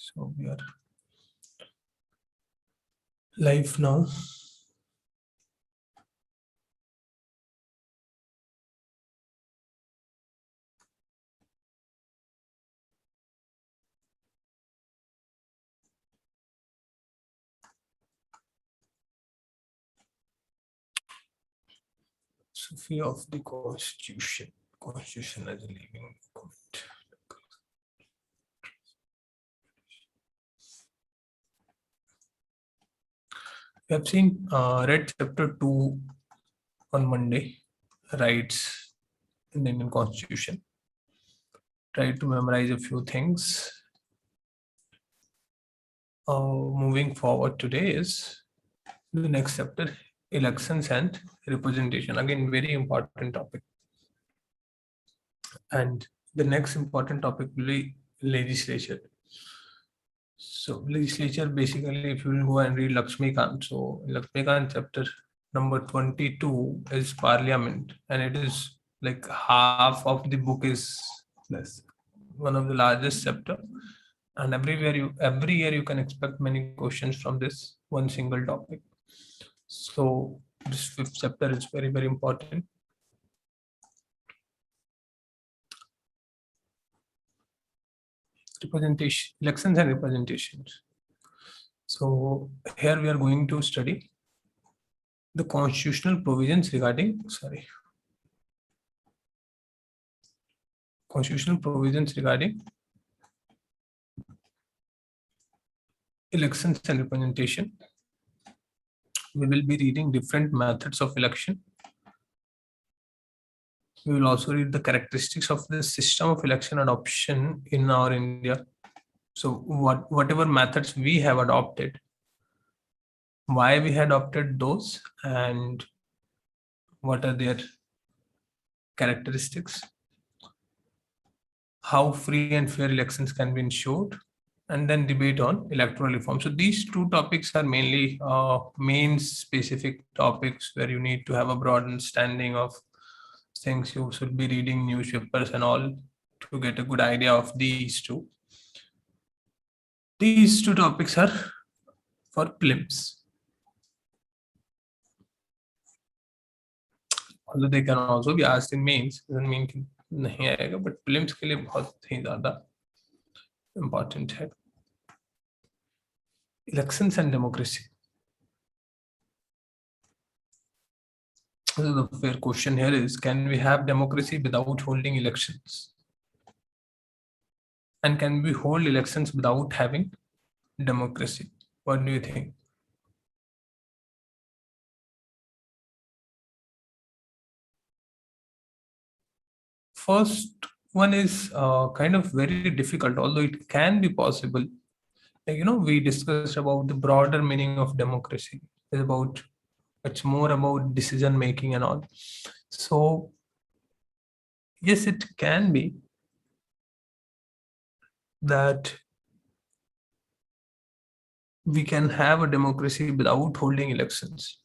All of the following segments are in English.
So we are live now. Sophia of the Constitution. Constitution as a living document. We have seen read chapter 2 on Monday, rights in the Indian Constitution. Try to memorize a few things. Moving forward today is the next chapter, elections and representation. Again, very important topic. And the next important topic will be legislature. So legislature, basically, if you will go and read Lakshmikant, so Lakshmikant chapter number 22 is parliament, and it is like half of the book is less, one of the largest chapter. And every year you can expect many questions from this one single topic. So this fifth chapter is very, very important. Representation, elections and representations. So here we are going to study the constitutional provisions regarding, constitutional provisions regarding elections and representation. We will be reading different methods of election. We will also read the characteristics of the system of election adoption in our India. So whatever methods we have adopted, why we had adopted those, and what are their characteristics, how free and fair elections can be ensured, and then debate on electoral reform. So these two topics are mainly main specific topics where you need to have a broad understanding of things. You should be reading newspapers and all to get a good idea of these two. These two topics are for prelims. Although they can also be asked in mains, doesn't mean कि नहीं आएगा, but prelims के लिए बहुत ही ज़्यादा important है. Elections and democracy. So the fair question here is, can we have democracy without holding elections? And can we hold elections without having democracy? What do you think? First one is kind of very difficult, although it can be possible. Like, we discussed about the broader meaning of democracy. It's more about decision making and all. So yes, it can be that we can have a democracy without holding elections.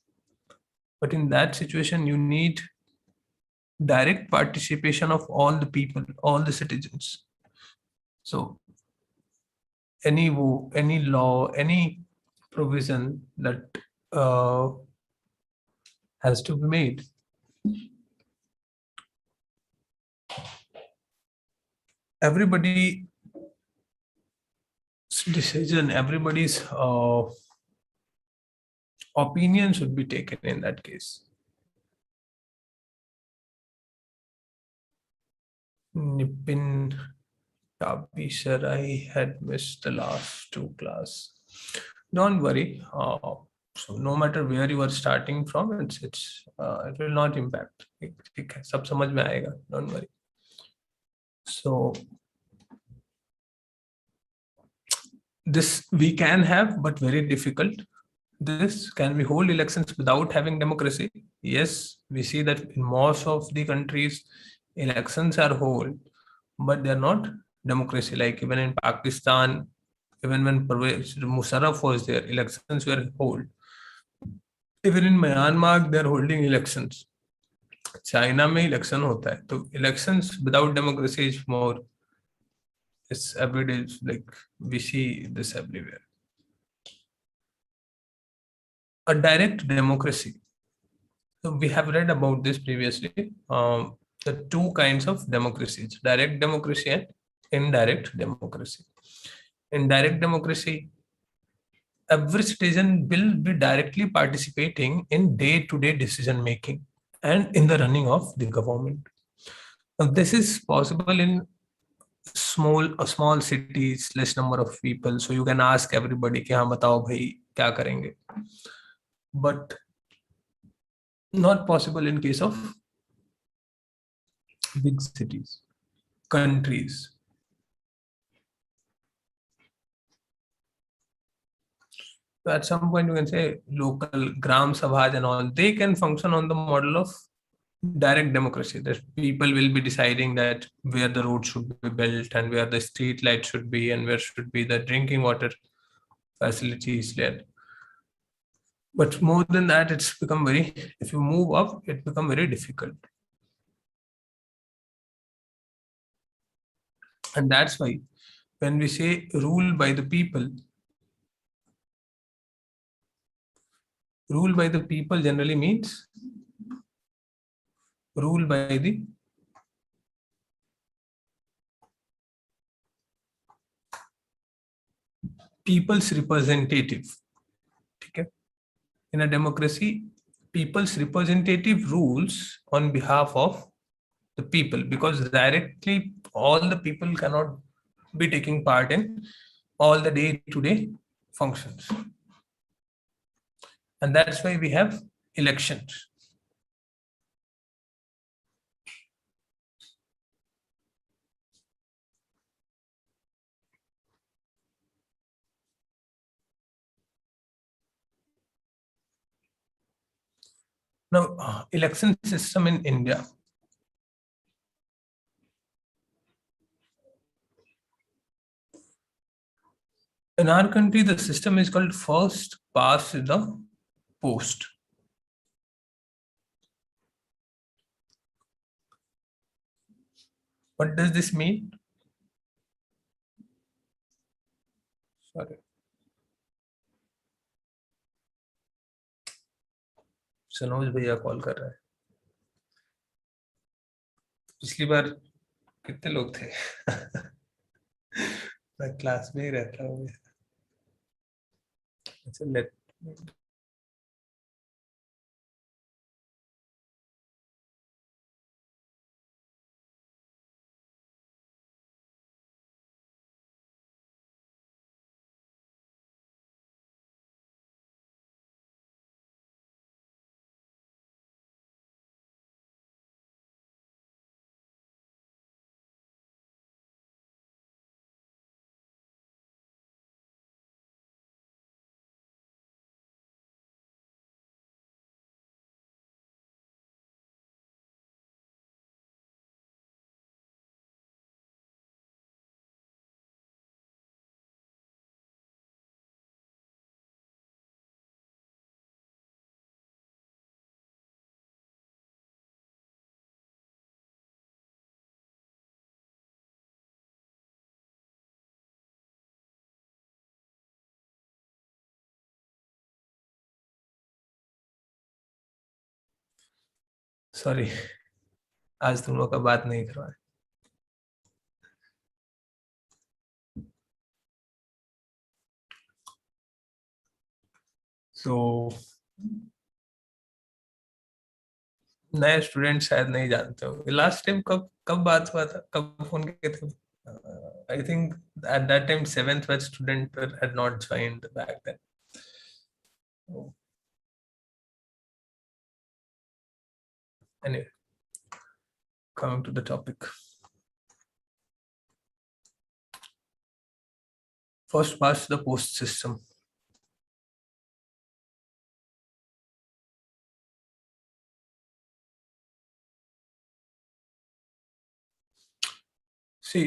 But in that situation, you need direct participation of all the people, all the citizens. So any law, any provision that has to be made, everybody's decision, everybody's opinion should be taken in that case. Nipin Tabi sir, I had missed the last two class. Don't worry. So no matter where you are starting from, it will not impact. सब समझ में आएगा. Don't worry. So this we can have, but very difficult. This, can we hold elections without having democracy? Yes, we see that in most of the countries, elections are held, but they are not democracy. Like even in Pakistan, even when Musharraf was there, elections were held. Even in Myanmar, they are holding elections. China में election होता है, तो elections without democracy is more It's every day, like we see this everywhere. A direct democracy. So we have read about this previously. The two kinds of democracies: direct democracy and indirect democracy. In direct democracy, every citizen will be directly participating in day-to-day decision making and in the running of the government. Now, this is possible in small cities, less number of people, so you can ask everybody कि हाँ बताओ भाई क्या करेंगे, but not possible in case of big cities, countries. So at some point you can say local gram sabhas and all, they can function on the model of direct democracy, that people will be deciding that where the road should be built and where the street light should be and where should be the drinking water facilities there. But more than that, it's become very, if you move up, it become very difficult. And that's why when we say rule by the people generally means rule by the people's representative. Okay? In a democracy, people's representative rules on behalf of the people, because directly all the people cannot be taking part in all the day-to-day functions. And that's why we have elections. Now, election system in India. In our country, the system is called first past the post. What does this mean? Sorry. Sanoj भैया call कर रहा है. पिछली बार कितने लोग थे? मैं class में ही रहता हूँ. अच्छा, लेट सॉरी, आज तुम लोग का बात नहीं करवाए. तो नए स्टूडेंट शायद नहीं जानते हो लास्ट टाइम कब कब बात हुआ था, कब फोन किए थे. I think at that time 7th batch student had not joined back then. Anyway, coming to the topic. First past the post system. See,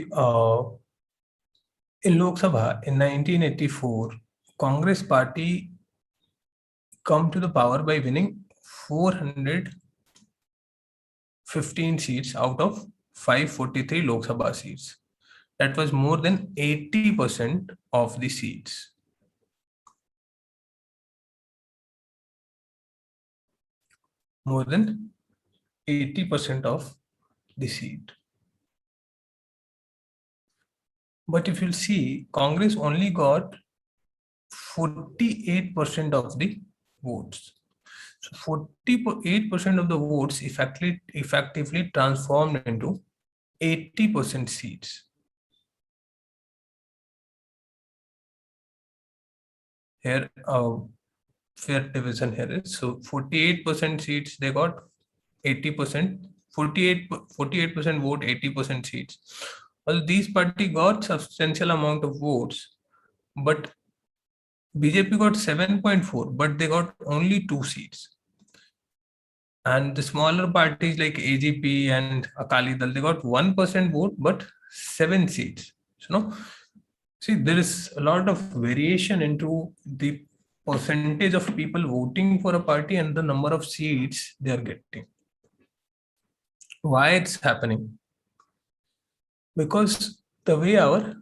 in Lok Sabha in 1984, Congress party come to the power by winning 415 seats out of 543 Lok Sabha seats. That was more than 80% of the seats. More than 80% of the seat. But if you'll see, Congress only got 48% of the votes. So 48% of the votes effectively transformed into 80% seats. Here, fair division here is, so 48% seats they got, 80%, 48% vote, 80% seats. Well, these party got substantial amount of votes, but BJP got 7.4, but they got only 2 seats. And the smaller parties like AGP and Akali Dal, they got 1% vote, but 7 seats. So, no, see, there is a lot of variation into the percentage of people voting for a party and the number of seats they are getting. Why it's happening? Because the way our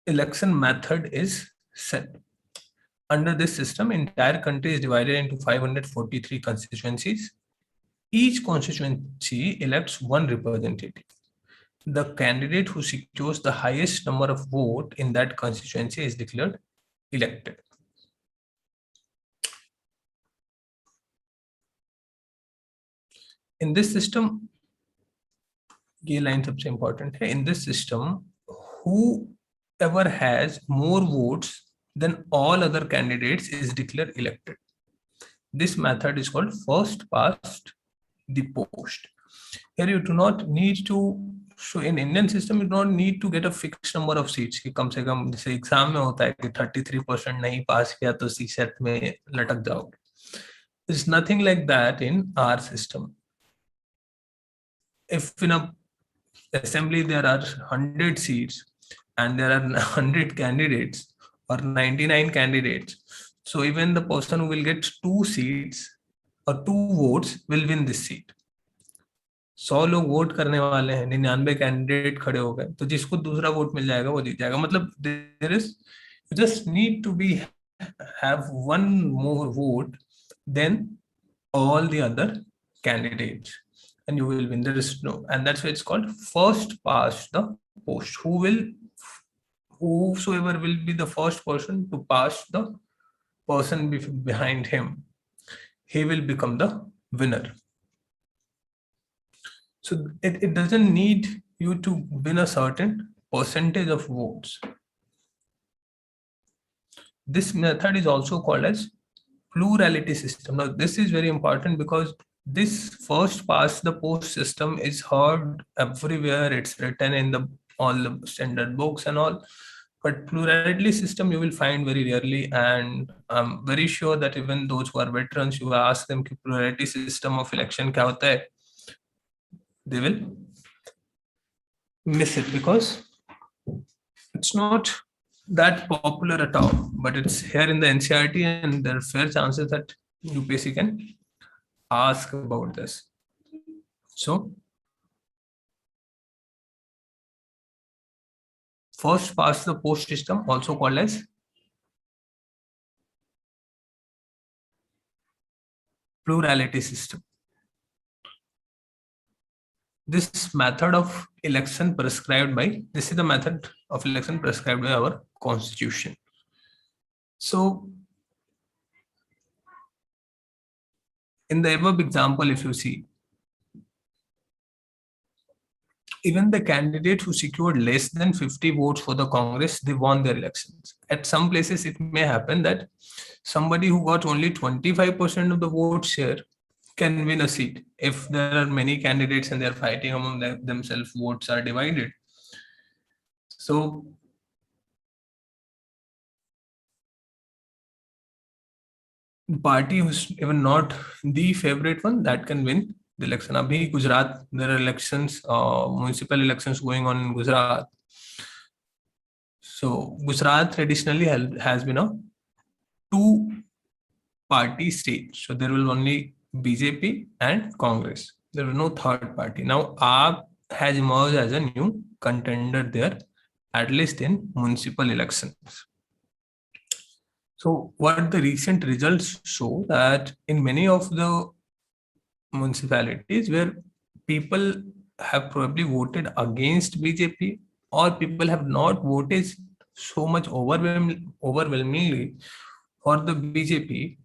election method is set. Under this system, entire country is divided into 543 constituencies. Each constituency elects one representative. The candidate who secures the highest number of votes in that constituency is declared elected. In this system, ये line सबसे important है. In this system, whoever has more votes than all other candidates is declared elected. This method is called first past the post. Here you do not need to, so in Indian system you do not need to get a fixed number of seats कि कम से कम जैसे exam में होता है कि 33% नहीं पास किया तो CSET में लटक जाओगे. There's nothing like that in our system. If in a assembly there are 100 seats and there are 100 candidates or 99 candidates, so even the person who will get 2 seats or 2 votes will win this seat. 100 लोग vote करने वाले हैं, 99 candidate खड़े हो गए, तो जिसको दूसरा वोट मिल जाएगा वो जीत जाएगा. मतलब there is, you just need to be have one more vote than all the other candidates and you will win. There is no, and that's why it's called first past the post. Whosoever will be the first person to pass the person behind him, he will become the winner. So it doesn't need you to win a certain percentage of votes. This method is also called as plurality system. Now this is very important because this first past the post system is heard everywhere. It's written in all the standard books and all, but plurality system you will find very rarely. And I'm very sure that even those who are veterans, you ask them कि plurality system of election क्या होता है, they will miss it because it's not that popular at all, but it's here in the NCERT and there are fair chances that UPSC can ask about this. So first past the post system, also called as plurality system. This method of election prescribed by, this is the method of election prescribed by our constitution. So in the above example, if you see, even the candidate who secured less than 50 votes for the Congress, they won their elections. At some places, it may happen that somebody who got only 25% of the vote share can win a seat. If there are many candidates and they're fighting among themselves, votes are divided. So party who's even not the favorite one, that can win the election. Abhi Gujarat, there are elections, municipal elections going on in Gujarat. So Gujarat traditionally has been a 2-party state. So there will only BJP and Congress. There will no third party. Now AAP has emerged as a new contender there, at least in municipal elections. So what the recent results show that in many of the municipalities where people have probably voted against BJP, or people have not voted so much overwhelmingly for the BJP,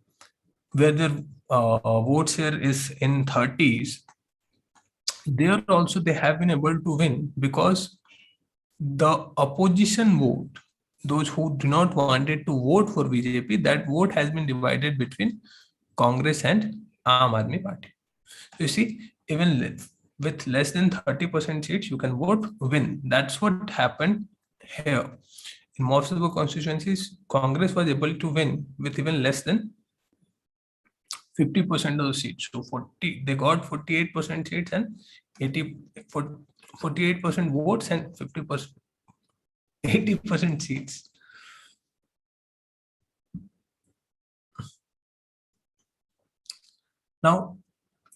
where their vote share is in 30s, there also they have been able to win because the opposition vote, those who do not wanted to vote for BJP, that vote has been divided between Congress and Aam Aadmi Party. You see, even with less than 30% seats, you can vote, win. That's what happened here. In most of the constituencies, Congress was able to win with even less than 50% of the seats. So 40, they got 48% seats and 80, 48% votes and 50%, 80% seats. Now,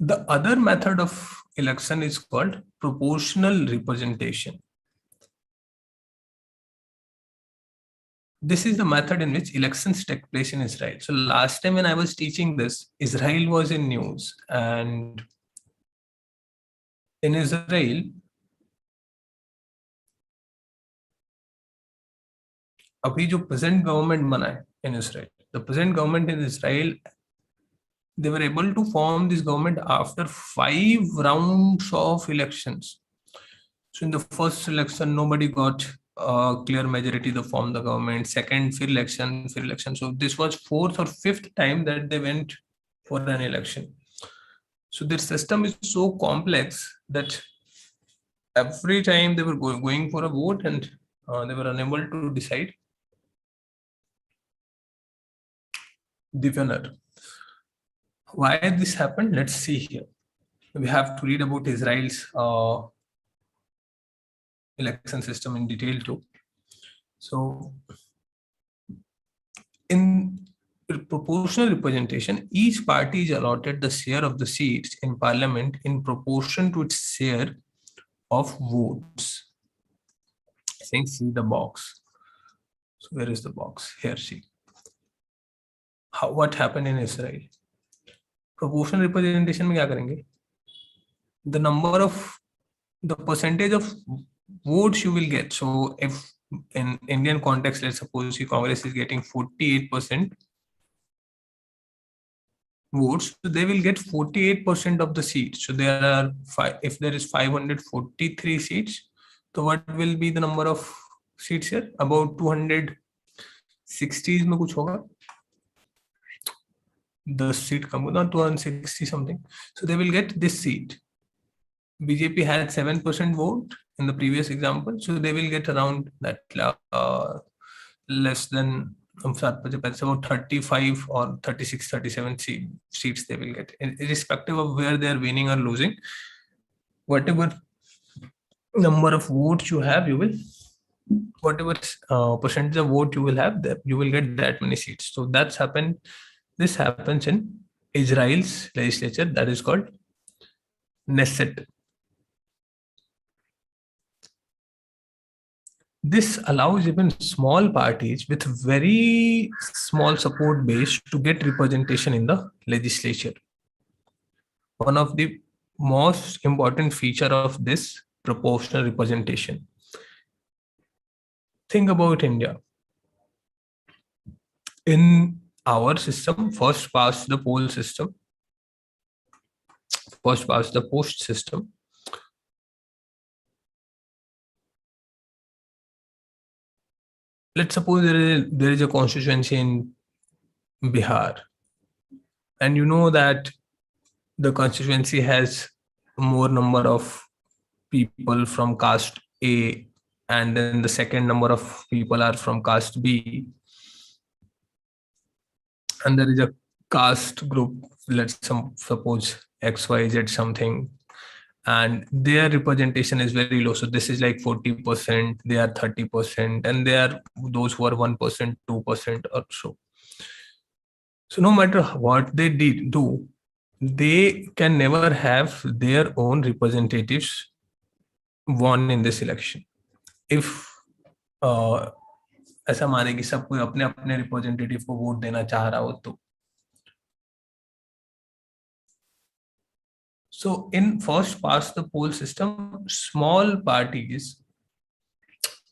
the other method of election is called proportional representation. This is the method in which elections take place in Israel. So last time when I was teaching this, Israel was in news, and in Israel, अभी जो present government बना है in Israel, the present government in Israel, they were able to form this government after 5 rounds of elections. So in the first election, nobody got a clear majority to form the government. Second, fair election. So this was fourth or fifth time that they went for an election. So their system is so complex that every time they were going for a vote, and they were unable to decide the winner. Why this happened? Let's see here. We have to read about Israel's election system in detail too. So in proportional representation, each party is allotted the share of the seats in parliament in proportion to its share of votes. Saying see the box. So where is the box? Here, see. What happened in Israel? Proportional representation में क्या करेंगे? The number of, the percentage of votes you will get. So if in Indian context, let's suppose the Congress is getting 48% votes, so they will get 48% of the seats. So there are if there is 543 seats, so what will be the number of seats here? About 260 में कुछ होगा. The seat come down 260 something. So they will get this seat. BJP had 7% vote in the previous example, so they will get around that less than about 35 or 36, 37 seats they will get, irrespective of where they are winning or losing. Whatever number of votes you have, you will, whatever percentage of vote you will have, you will get that many seats. So that's happened. This happens in Israel's legislature, that is called Knesset. This allows even small parties with very small support base to get representation in the legislature. One of the most important feature of this proportional representation. Think about India. In our system, first past the post system. Let's suppose there is a constituency in Bihar, and you know that the constituency has more number of people from caste A, and then the second number of people are from caste B, and there is a caste group, let's suppose XYZ something, and their representation is very low. So this is like 40%, they are 30%, and they are those who are 1%, 2% or so. So no matter what they do, they can never have their own representatives won in this election. If ऐसा माने कि सब कोई अपने अपने representative को vote देना चाह रहा हो तो. So in first past the poll system, small parties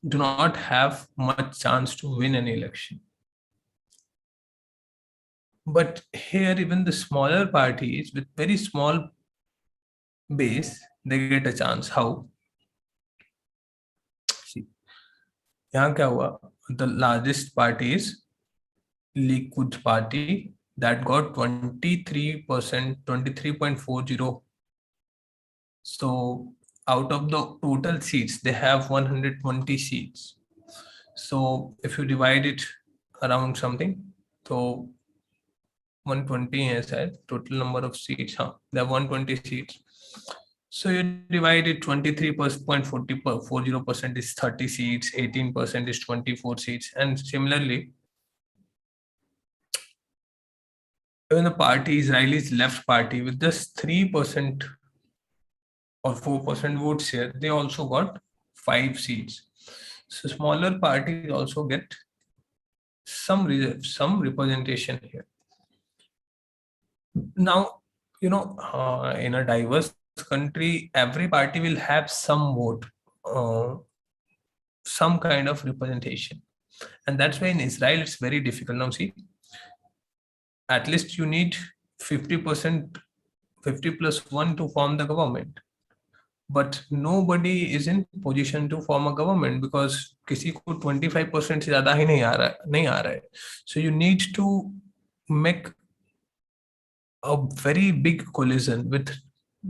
do not have much chance to win an election. But here, even the smaller parties with very small base, they get a chance. How? See, यहाँ क्या हुआ? The largest party is Likud party that got 23%, 23.40. So out of the total seats, they have 120 seats. So if you divide it around something, so 120 है शायद total number of seats. हाँ, there are 120 seats. So you divide it, 23.40% is 30 seats, 18% is 24 seats, and similarly, even the party, Israeli's left party, with just 3% or 4% vote share, they also got 5 seats. So smaller parties also get some representation here. Now, in a diverse country, every party will have some vote, some kind of representation. And that's why in Israel, it's very difficult. Now, see, at least you need 50%, 50 plus 1 to form the government. But nobody is in position to form a government because किसी को 25% से ज़्यादा ही नहीं आ रहा है. So you need to make a very big coalition with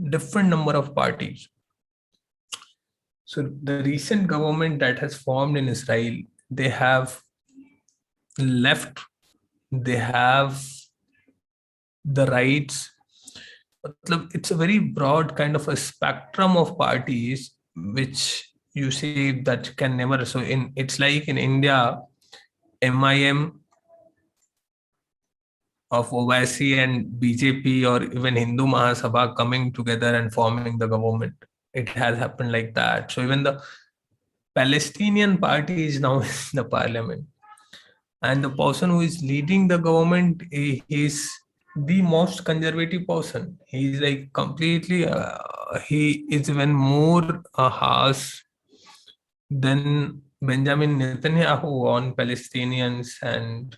different number of parties. So the recent government that has formed in Israel, they have left, they have the rights. It's a very broad kind of a spectrum of parties which you see that can never. So it's like in India, MIM of Owaisi and BJP or even Hindu Mahasabha coming together and forming the government. It has happened like that. So even the Palestinian party is now in the parliament. And the person who is leading the government is the most conservative person. He is like completely, he is even more harsh than Benjamin Netanyahu on Palestinians and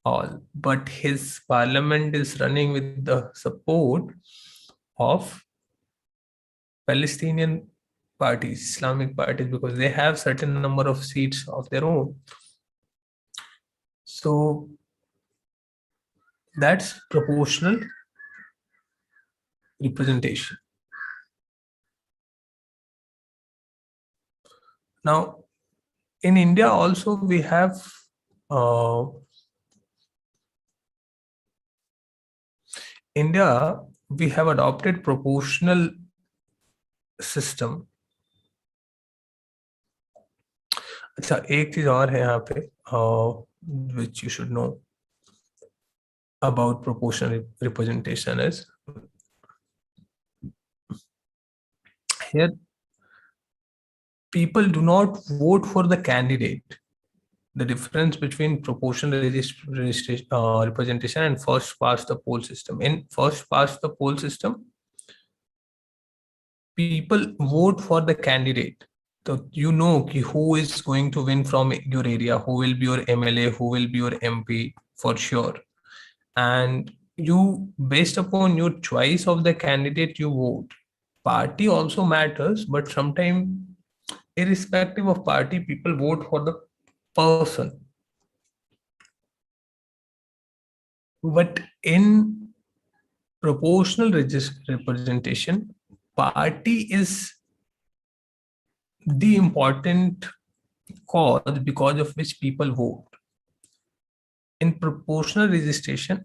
all. But his parliament is running with the support of Palestinian parties, Islamic parties, because they have certain number of seats of their own. So that's proportional representation. Now, in India also we have adopted proportional system. अच्छा, एक चीज और है यहाँ पे which you should know about proportional representation is here people do not vote for the candidate. The difference between proportional representation and first past the poll system. In first past the poll system, people vote for the candidate. So you know who is going to win from your area, who will be your MLA, who will be your MP for sure. And you, based upon your choice of the candidate, you vote. Party also matters, but sometimes irrespective of party, people vote for the person. But in proportional representation, party is the important cause because of which people vote. In proportional representation,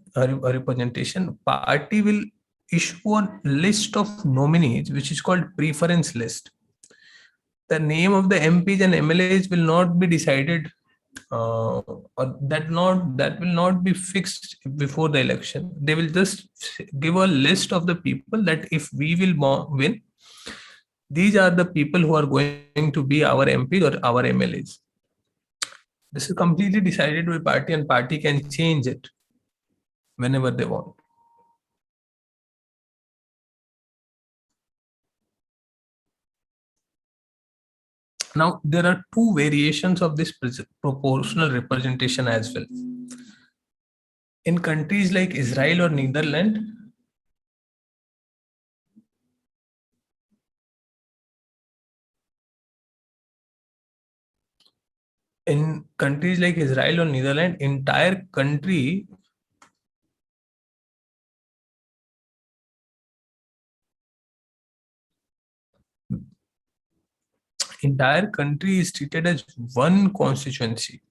party will issue a list of nominees, which is called preference list. The name of the MPs and MLAs will not be decided, or that will not be fixed before the election. They will just give a list of the people that if we will win, these are the people who are going to be our MPs or our MLAs. This is completely decided by party, and party can change it whenever they want. Now, there are two variations of this proportional representation as well. In countries like Israel or Netherlands, entire country is treated as one constituency,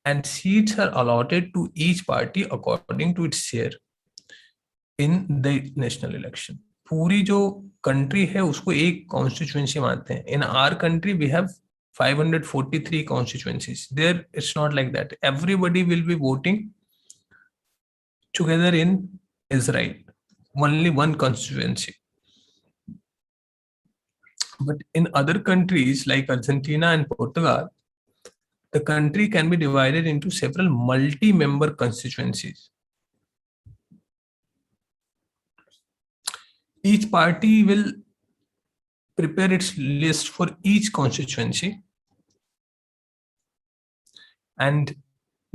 and seats are allotted to each party according to its share in the national election. पूरी जो country है उसको एक constituency मानते हैं. In our country we have 543 constituencies. There it's not like that. Everybody will be voting together in Israel. Only one constituency. But in other countries like Argentina and Portugal, the country can be divided into several multi-member constituencies. Each party will prepare its list for each constituency, and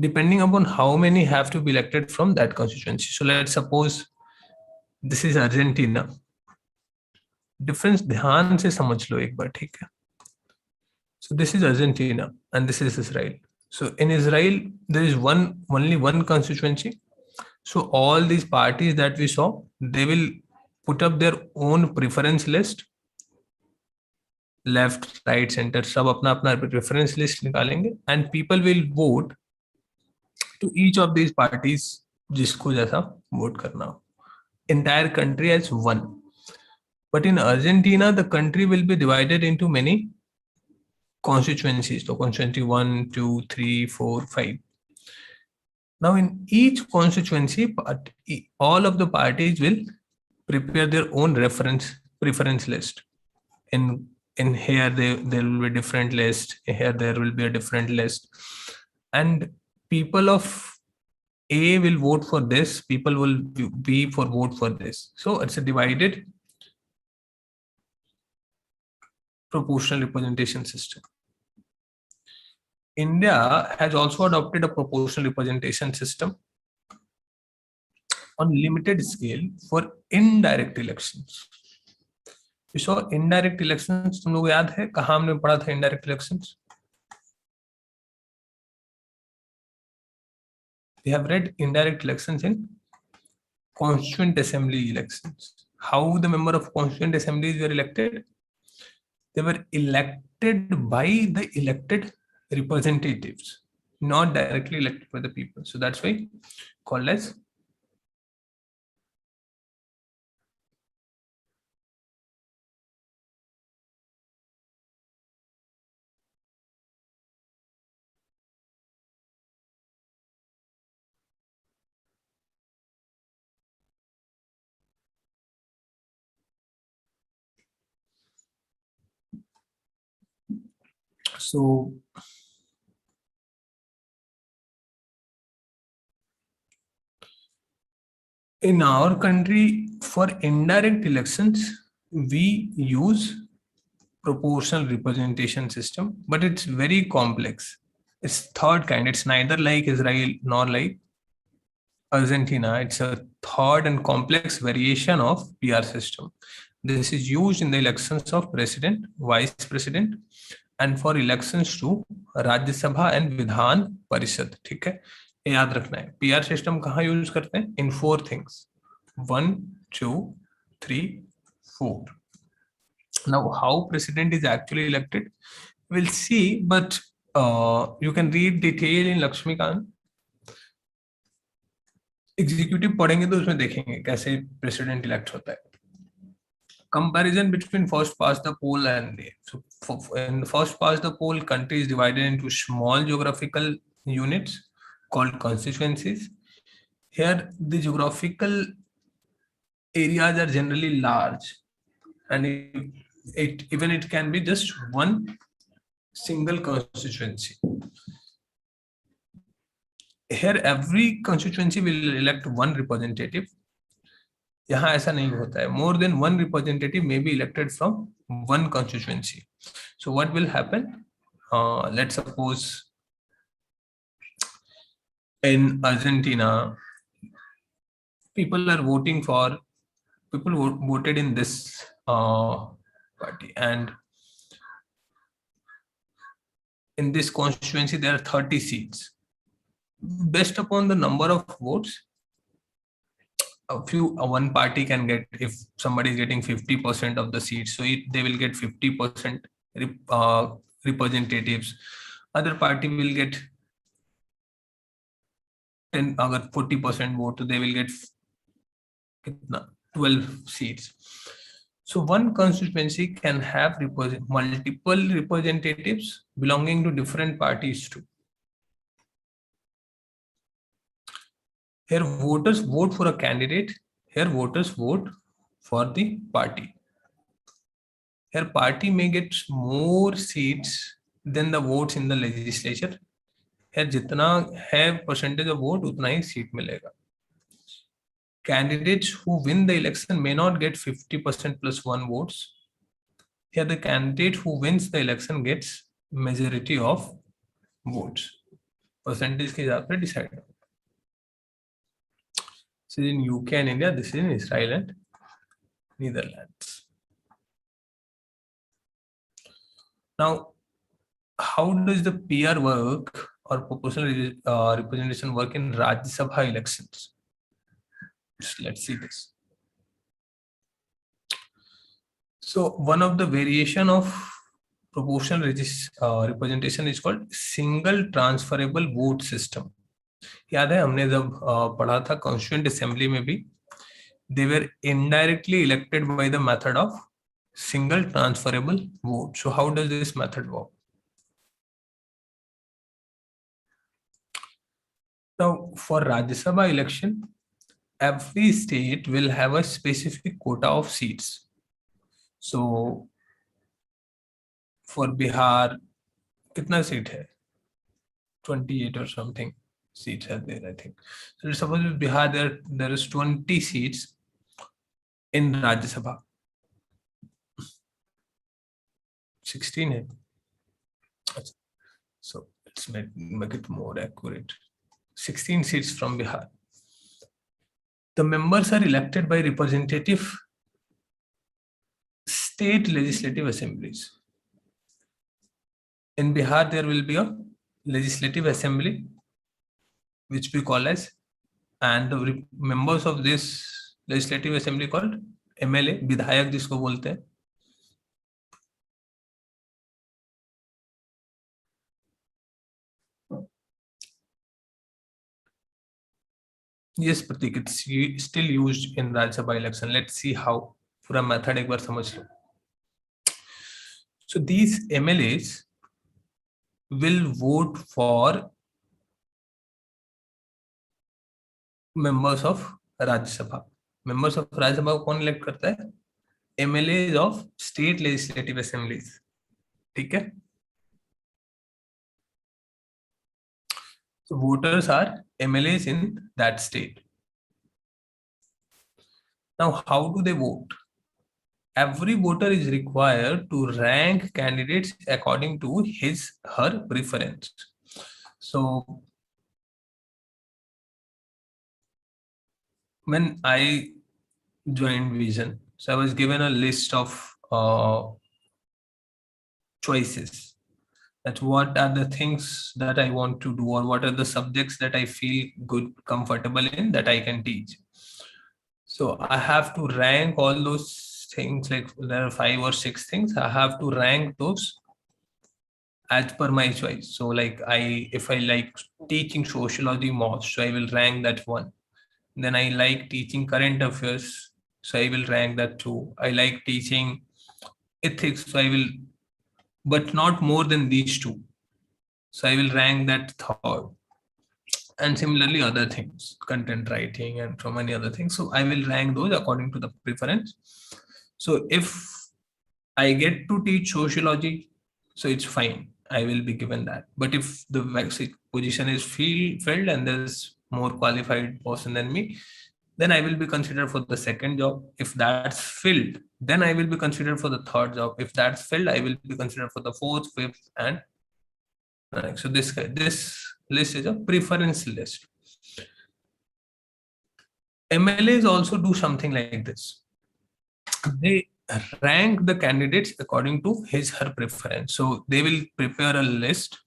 depending upon how many have to be elected from that constituency. So let's suppose this is Argentina. Difference ध्यान से समझ लो एक बार, ठीक है? So this is Argentina and this is Israel. So in Israel there is only one constituency. So all these parties that we saw, they will put up their own preference list. Left, right, center, सब अपना अपना preference list निकालेंगे, and people will vote to each of these parties जिसको जैसा vote करना हो. Entire country as one. But in Argentina, the country will be divided into many constituencies. So constituency 1, 2, 3, 4, 5. Now in each constituency, all of the parties will prepare their own preference list. In here there will be different list. Here there will be a different list. And people of A will vote for this. People will be vote for this. So it's a divided proportional representation system. India has also adopted a proportional representation system on limited scale for indirect elections. You saw indirect elections, तुम लोग याद है कहाँ हमने पढ़ा था indirect elections? We have read indirect elections in Constituent Assembly elections. How the member of Constituent Assemblies were elected? They were elected by the elected representatives, not directly elected by the people. So that's why called as so. In our country, for indirect elections, we use proportional representation system, but it's very complex. It's third kind. It's neither like Israel nor like Argentina. It's a third and complex variation of PR system. This is used in the elections of president, vice president, and for elections to Rajya Sabha and Vidhan Parishad. ठीक है, याद रखना है. PR system कहाँ use करते हैं? In 4 things. 1, 2, 3, 4. Now, how president is actually elected, we'll see, but you can read detail in Lakshmikant. Executive पढ़ेंगे तो उसमें देखेंगे कैसे प्रेसिडेंट इलेक्ट होता है. Comparison between first past the poll and so in first past the poll, country is divided into small geographical units called constituencies. Here the geographical areas are generally large, and it can be just one single constituency. Here every constituency will elect one representative. यहाँ ऐसा नहीं होता है. More than one representative may be elected from one constituency. So what will happen? Let's suppose in Argentina, people voted in this party, and in this constituency there are 30 seats. Based upon the number of votes, one party can get, if somebody is getting 50% of the seats, so they will get 50% representatives. Other party will get 10, अगर 40% vote, they will get 12 seats. So one constituency can have multiple representatives belonging to different parties too. Here voters vote for a candidate. Here voters vote for the party. Here party may get more seats than the votes in the legislature. Here जितना है percentage of vote उतना ही seat मिलेगा. Candidates who win the election may not get 50% plus one votes. Here the candidate who wins the election gets majority of votes. Percentage के हिसाब से decide. This is in UK and India. This is in Israel and Netherlands. Now, how does the PR work or proportional representation work in Rajya Sabha elections? So let's see this. So one of the variation of proportional representation is called single transferable vote system. याद है हमने जब पढ़ा था constituent assembly में भी, they were indirectly elected by the method of single transferable vote. So how does this method work? Now for Rajya Sabha election, every state will have a specific quota of seats. So for Bihar, कितना seat है? 28 or something seats are there, I think. So suppose in Bihar there is 20 seats in Rajya Sabha. 16 है. So let's make it more accurate. 16 seats from Bihar. The members are elected by representative state legislative assemblies. In Bihar, there will be a legislative assembly, which we call as, and the members of this legislative assembly called MLA, विधायक जिसको बोलते हैं. Yes, Pratik, it's still used in Rajya Sabha election. Let's see how. पूरा method एक बार समझ लो. So these MLAs will vote for members of Rajya Sabha. Members of Rajya Sabha को कौन elect करता है? MLAs of state legislative assemblies. ठीक है? So voters are MLAs in that state. Now, how do they vote? Every voter is required to rank candidates according to her preference. So when I joined Vision, so I was given a list of choices. That what are the things that I want to do, or what are the subjects that I feel good, comfortable in, that I can teach. So I have to rank all those things, like there are 5 or 6 things. I have to rank those as per my choice. So like if I like teaching sociology most, so I will rank that one. Then I like teaching current affairs, so I will rank that too. I like teaching ethics, so I will, but not more than these 2. So I will rank that 3rd. And similarly other things, content writing and so many other things. So I will rank those according to the preference. So if I get to teach sociology, so it's fine. I will be given that. But if the position is filled and there's more qualified person than me, then I will be considered for the second job. If that's filled, then I will be considered for the third job. If that's filled, I will be considered for the fourth, fifth, and next. So this list is a preference list. MLAs also do something like this. They rank the candidates according to his her preference. So they will prepare a list,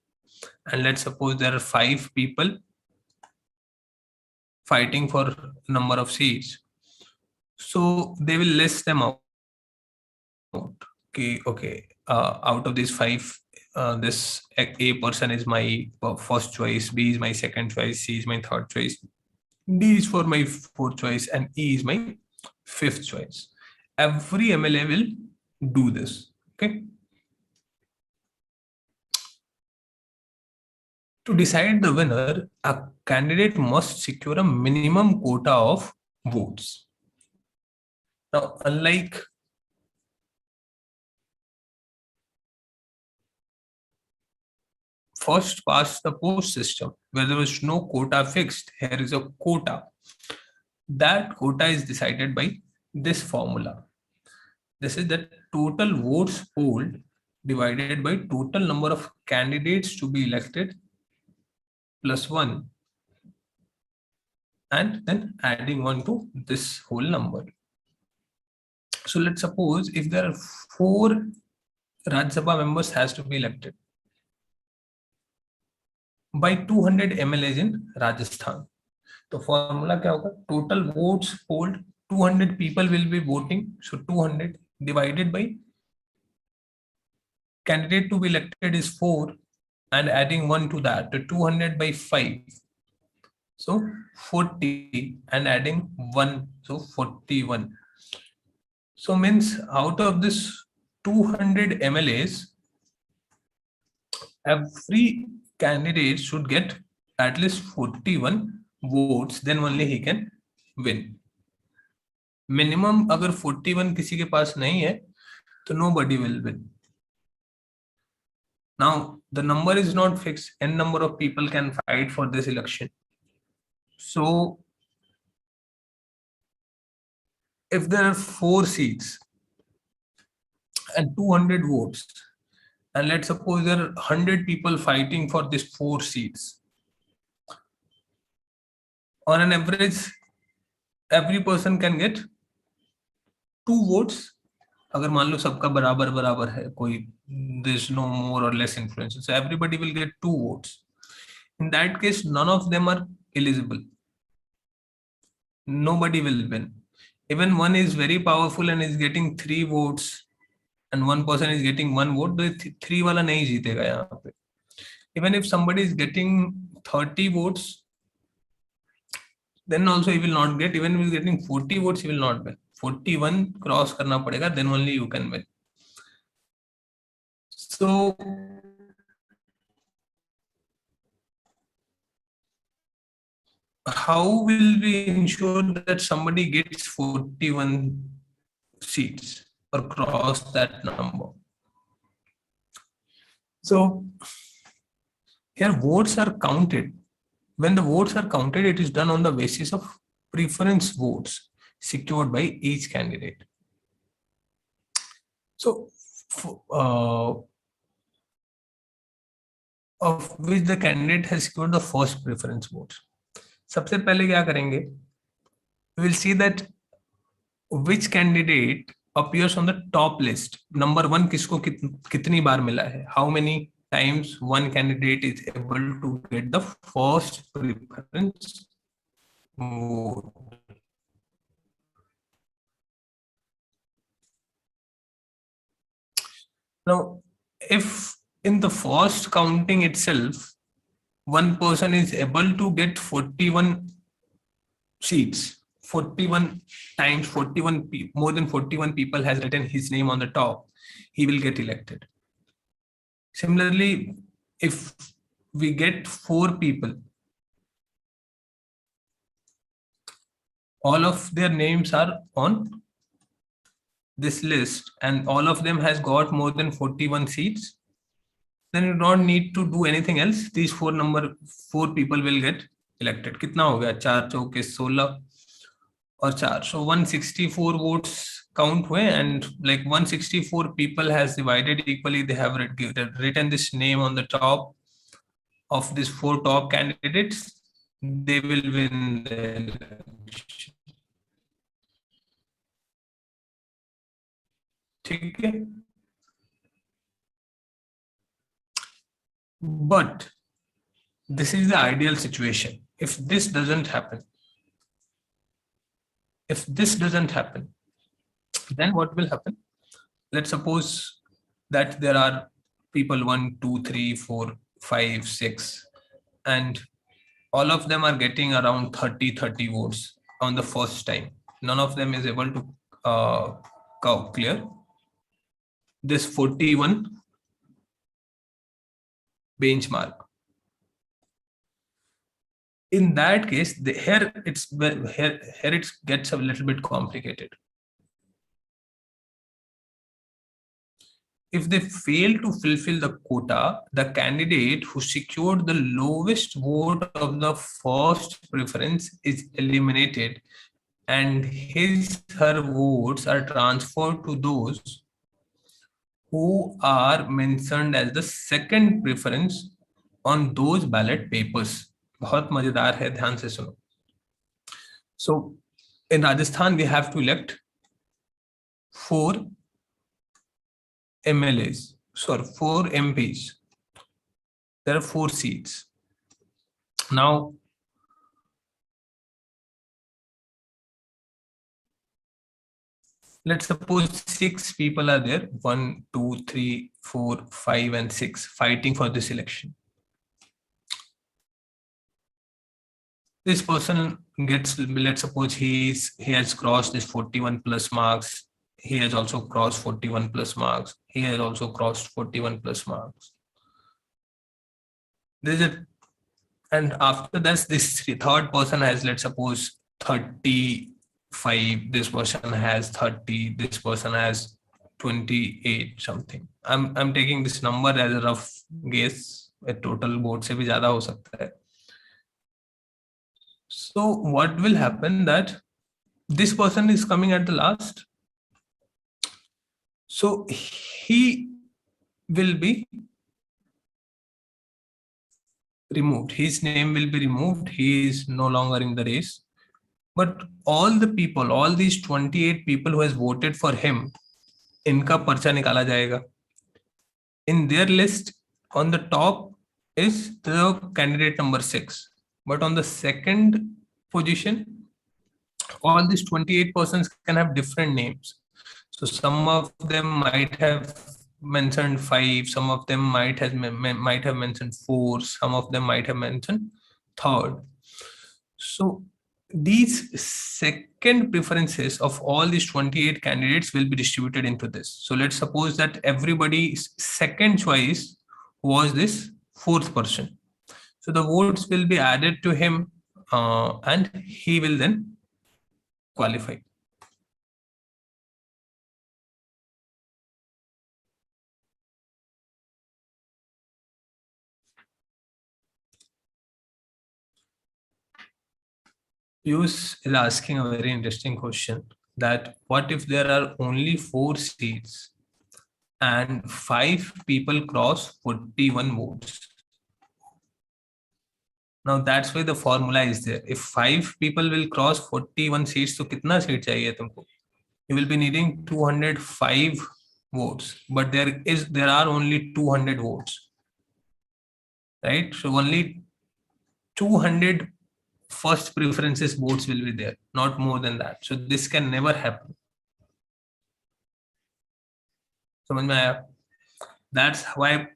and let's suppose there are 5 people fighting for number of seats. So they will list them out. Okay. Out of these 5, this A person is my first choice, B is my second choice, C is my third choice, D is for my fourth choice, and E is my fifth choice. Every MLA will do this. Okay. To decide the winner, a candidate must secure a minimum quota of votes. Now, unlike first past the post system, where there was no quota fixed, here is a quota. That quota is decided by this formula. This is the total votes polled divided by total number of candidates to be elected plus 1, and then adding 1 to this whole number. So let's suppose if there are 4 Rajya Sabha members has to be elected by 200 MLAs in Rajasthan. So formula क्या होगा? Total votes polled, 200 people will be voting. So 200 divided by candidate to be elected is 4, and adding 1 to that, to 200 by 5. So 40, and adding 1, so 41. So means out of this 200 MLAs, every candidate should get at least 41 votes, then only he can win. Minimum अगर 41 किसी के पास नहीं है, तो nobody will win. Now the number is not fixed. N number of people can fight for this election. So if there are 4 seats and 200 votes, and let's suppose there are 100 people fighting for these 4 seats, on an average, every person can get 2 votes. अगर मान लो सबका बराबर बराबर है, कोई there's no more or less influence, so everybody will get 2 votes. In that case, none of them are eligible. Nobody will win. Even one is very powerful and is getting 3 votes, and one person is getting 1 vote, the 3 वाला नहीं जीतेगा यहाँ पे. Even if somebody is getting 30 votes, then also he will not get. Even if he is getting 40 votes, he will not win. 41 cross करना पड़ेगा, then only you can win. So how will we ensure that somebody gets 41 seats or cross that number? So here votes are counted. When the votes are counted, it is done on the basis of preference votes secured by each candidate. So of which the candidate has secured the first preference votes. सबसे पहले क्या करेंगे? We will see that which candidate appears on the top list. Number 1 किसको कितनी बार मिला है? How many times one candidate is able to get the first preference vote? Now, if in the first counting itself, one person is able to get 41 seats, 41 times 41 more than 41 people has written his name on the top, he will get elected. Similarly, if we get 4 people, all of their names are on this list and all of them has got more than 41 seats, then you don't need to do anything else. These four people will get elected. कितना हो गया? 4 चौके 16 और 4. So 164 votes count हुए, and like 164 people has divided equally. They have written this name on the top of these 4 top candidates. They will win the election. ठीक है? But this is the ideal situation. If this doesn't happen, then what will happen? Let's suppose that there are people 1, 2, 3, 4, 5, 6, and all of them are getting around 30 votes on the first time. None of them is able to clear this 41 benchmark. In that case, here it gets a little bit complicated. If they fail to fulfill the quota, the candidate who secured the lowest vote of the first preference is eliminated, and her votes are transferred to those who are mentioned as the second preference on those ballot papers. बहुत मजेदार है, ध्यान से सुनो. So in Rajasthan we have to elect 4 MLAs, sorry, 4 MPs. There are 4 seats. Now, let's suppose 6 people are there, 1, 2, 3, 4, 5, and 6 fighting for this election. This person gets, let's suppose he has crossed this 41 plus marks. He has also crossed 41 plus marks. He has also crossed 41 plus marks. And after that, this third person has, let's suppose, 35. This person has 30. This person has 28 something. I'm taking this number as a rough guess. A total vote से भी ज़्यादा हो सकता है. So what will happen that this person is coming at the last. So he will be removed. His name will be removed. He is no longer in the race. But all the people, all these 28 people who has voted for him, इनका पर्चा निकाला जाएगा. In their list, on the top is the candidate number 6. But on the second position, all these 28 persons can have different names. So some of them might have mentioned 5, some of them might have mentioned 4, some of them might have mentioned 3rd. So these second preferences of all these 28 candidates will be distributed into this. So let's suppose that everybody's second choice was this 4th person. So the votes will be added to him and he will then qualify. Pius is asking a very interesting question, that what if there are only 4 seats and 5 people cross 41 votes? Now that's why the formula is there. If 5 people will cross 41 seats, तो कितना seat चाहिए तुमको? You will be needing 205 votes, but there are only 200 votes, right? So only 200 first preferences votes will be there, not more than that. So this can never happen. समझ में आया? That's why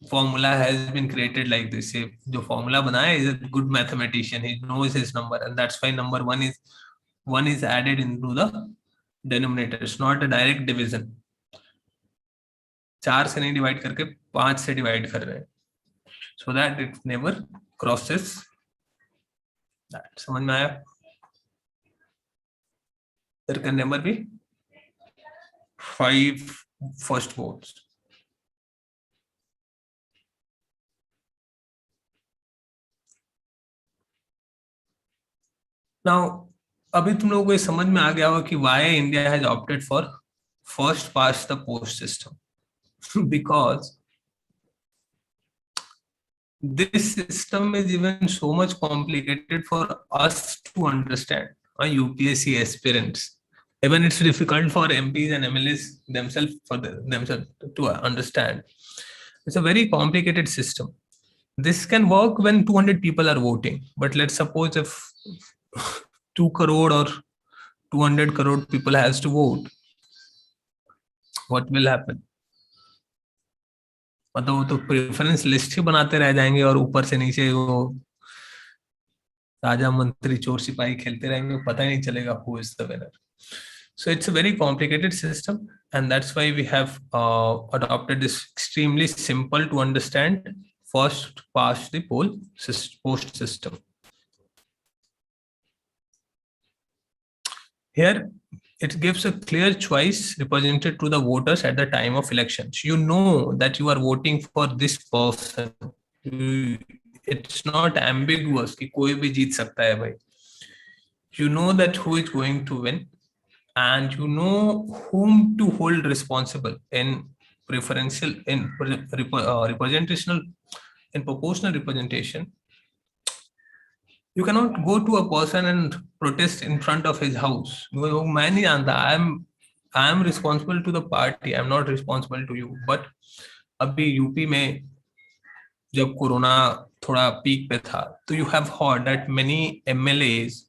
formula has been created like this. जो formula बनाया is a good mathematician. He knows his number, and that's why number 1 is added into the denominator. It's not a direct division. 4 से नहीं divide करके 5 से divide कर रहे हैं, so that it never crosses that. समझ में आया? There can never be 5 first votes. Now, अभी तुम लोगों को ये समझ में आ गया होगा कि why India has opted for first past the post system. Because this system is even so much complicated for us to understand, UPSC aspirants. Even it's difficult for MPs and MLAs themselves to understand. It's a very complicated system. This can work when 200 people are voting, but let's suppose if 2 crore or 200 crore people has to vote, what will happen? मतलब वो तो preference list ही बनाते रह जाएंगे और ऊपर से नीचे वो राजा मंत्री चोर सिपाही खेलते रहेंगे, पता ही नहीं चलेगा who is the winner. So it's a very complicated system, and that's why we have adopted this extremely simple to understand first past the post system. Here, it gives a clear choice represented to the voters at the time of elections. You know that you are voting for this person. It's not ambiguous कि कोई भी जीत सकता है भाई. You know that who is going to win, and you know whom to hold responsible in preferential, in representational, in proportional representation. You cannot go to a person and protest in front of his house. मैं नहीं जानता. I am responsible to the party. I am not responsible to you. But अभी UP में जब corona थोड़ा peak पे था, तो you have heard that many MLAs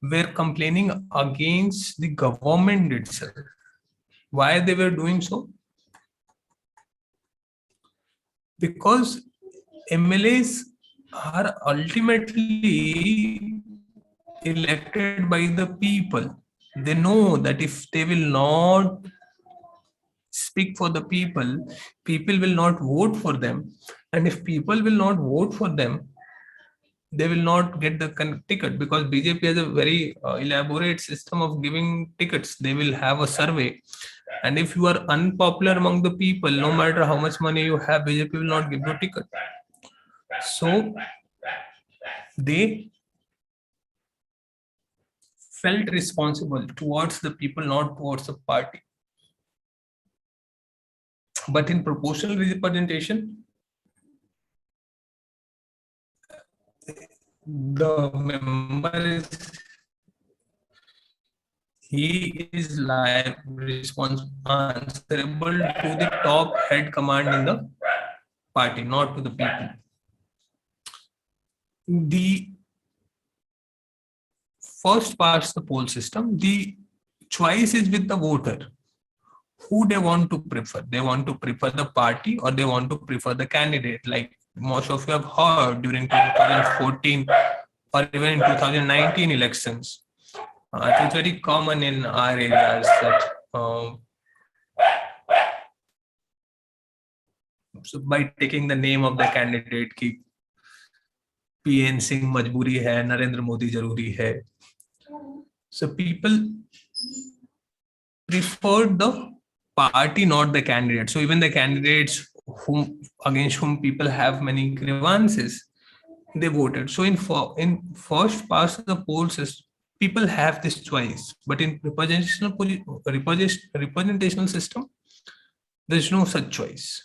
were complaining against the government itself. Why they were doing so? Because MLAs are ultimately elected by the people. They know that if they will not speak for the people, people will not vote for them. And if people will not vote for them, they will not get the ticket, because BJP has a very elaborate system of giving tickets. They will have a survey. And if you are unpopular among the people, no matter how much money you have, BJP will not give you a ticket. So they felt responsible towards the people, not towards the party. But in proportional representation, the member is answerable to the top head command in the party, not to the people. The first past the poll system, the choice is with the voter. Who they want to prefer? They want to prefer the party or they want to prefer the candidate. Like most of you have heard during 2014 or even in 2019 elections. It is very common in our areas that so by taking the name of the candidate ki PN Singh majburi hai, Narendra Modi jaruri hai. So people preferred the party, not the candidate. So even the candidates against whom people have many grievances, they voted. So in first past the polls, people have this choice, but in representational system, there is no such choice.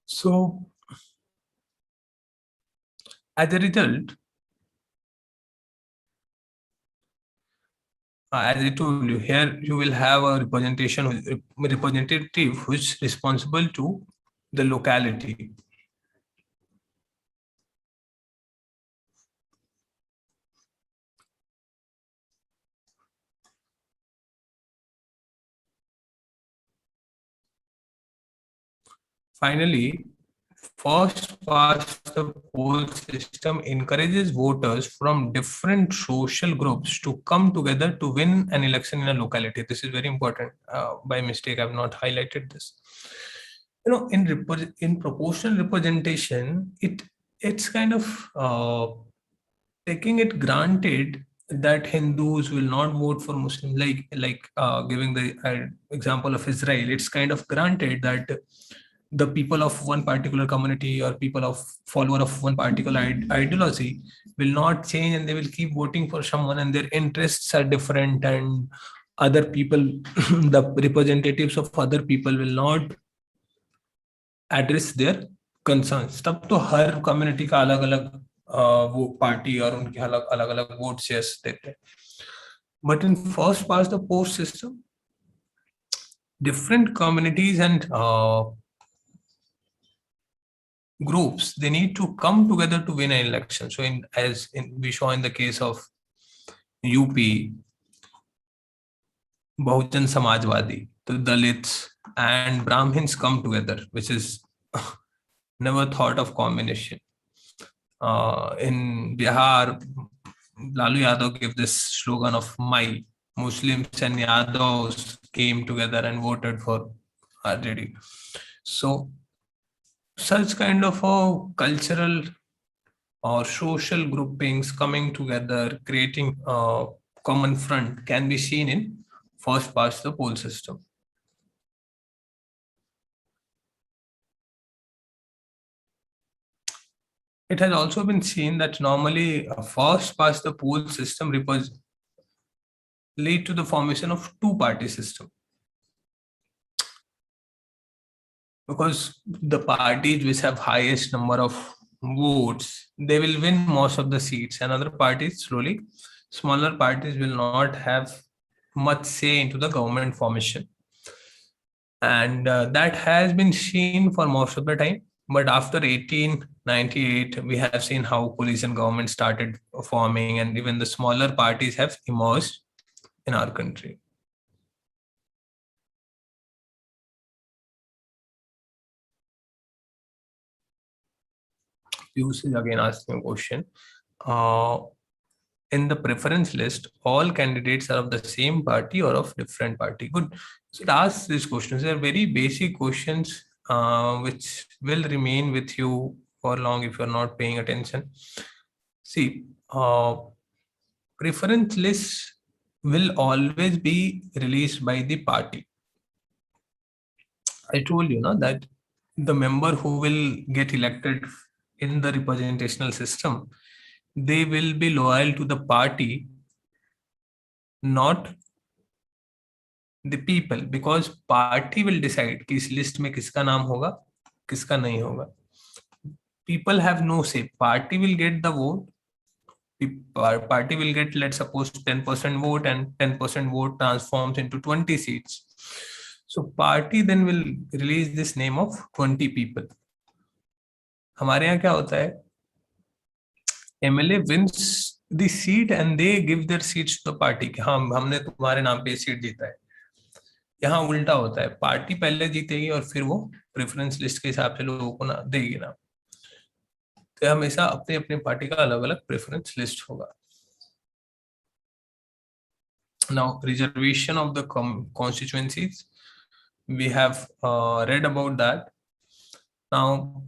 So as a result, as I told you, here you will have a representative who is responsible to the locality. Finally, first past the poll system encourages voters from different social groups to come together to win an election in a locality. This is very important. By mistake, I've not highlighted this. In proportional representation, it's kind of taking it granted that Hindus will not vote for Muslims, giving the example of Israel. It's kind of granted that the people of one particular community or people of follower of one particular ideology will not change, and they will keep voting for someone, and their interests are different, and other people, the representatives of other people will not address their concerns. तब तो हर community का अलग अलग वो party और उनके अलग अलग अलग वोट शेयर्स देते हैं. But in first past the post system, different communities and groups, they need to come together to win an election. So we saw in the case of UP, Bahujan Samajwadi, the Dalits and Brahmins come together, which is never thought of combination. In Bihar, Lalu Yadav gave this slogan of "My Muslims and Yadavs came together and voted for RJD." So, such kind of a cultural or social groupings coming together, creating a common front, can be seen in first past the poll system. It has also been seen that normally a first past the poll system lead to the formation of two-party system, because the parties which have highest number of votes, they will win most of the seats, and other parties, slowly smaller parties, will not have much say into the government formation. And that has been seen for most of the time. But after 1898, we have seen how coalition government started forming, and even the smaller parties have emerged in our country. Usage again asking a question. In the preference list, all candidates are of the same party or of different party? Good. So it asks these questions. They are very basic questions which will remain with you for long if you're not paying attention. See, preference list will always be released by the party. I told you that the member who will get elected in the representational system, they will be loyal to the party, not the people, because party will decide कि इस list में किसका नाम होगा, किसका नहीं होगा. People have no say. Party will get the vote. Party will get, let's suppose, 10% vote, and 10% vote transforms into 20 seats. So party then will release this name of 20 people. हमारे यहाँ क्या होता है? MLA wins the seat and they give their seats to the party कि हाँ हमने तुम्हारे नाम पे सीट जीता है. यहाँ उल्टा होता है, पार्टी पहले जीतेगी और फिर वो प्रेफरेंस लिस्ट के हिसाब से लोगों को ना देगी ना. तो हमेशा अपने अपने पार्टी का अलग अलग प्रेफरेंस लिस्ट होगा. Now, reservation of the constituencies, we have read about that. Now,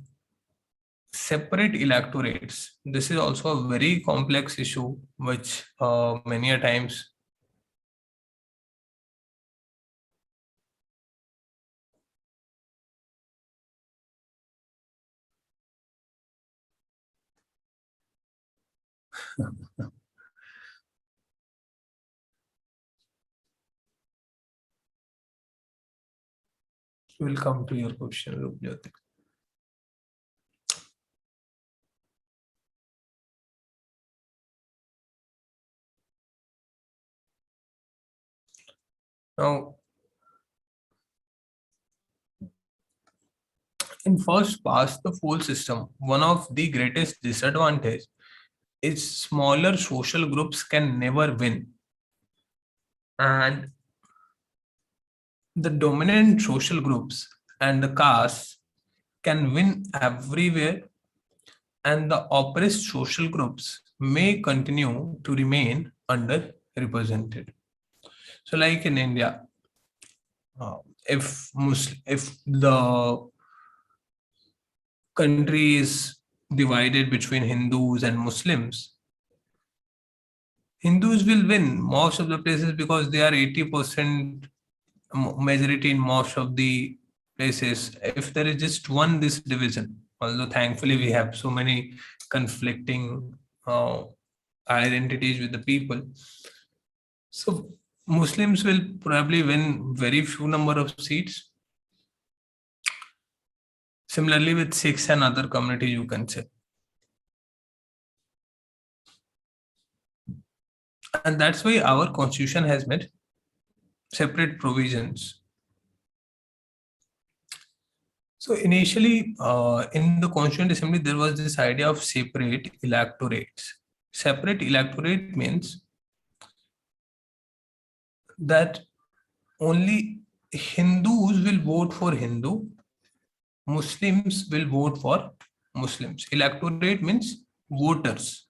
separate electorates. This is also a very complex issue, which many a times will come to your question, Rupjyoti. Now, in first past the poll system, one of the greatest disadvantage is smaller social groups can never win, and the dominant social groups and the castes can win everywhere, and the oppressed social groups may continue to remain underrepresented. So, like in India, uh, if the country is divided between Hindus and Muslims, Hindus will win most of the places because they are 80% majority in most of the places. If there is just one this division, although thankfully we have so many conflicting uh, identities with the people, so Muslims will probably win very few number of seats. Similarly, with Sikhs and other communities, you can say. And that's why our constitution has made separate provisions. So initially, in the Constituent Assembly, there was this idea of separate electorates. Separate electorate means that only Hindus will vote for Hindu, Muslims will vote for Muslims. Electorate means voters.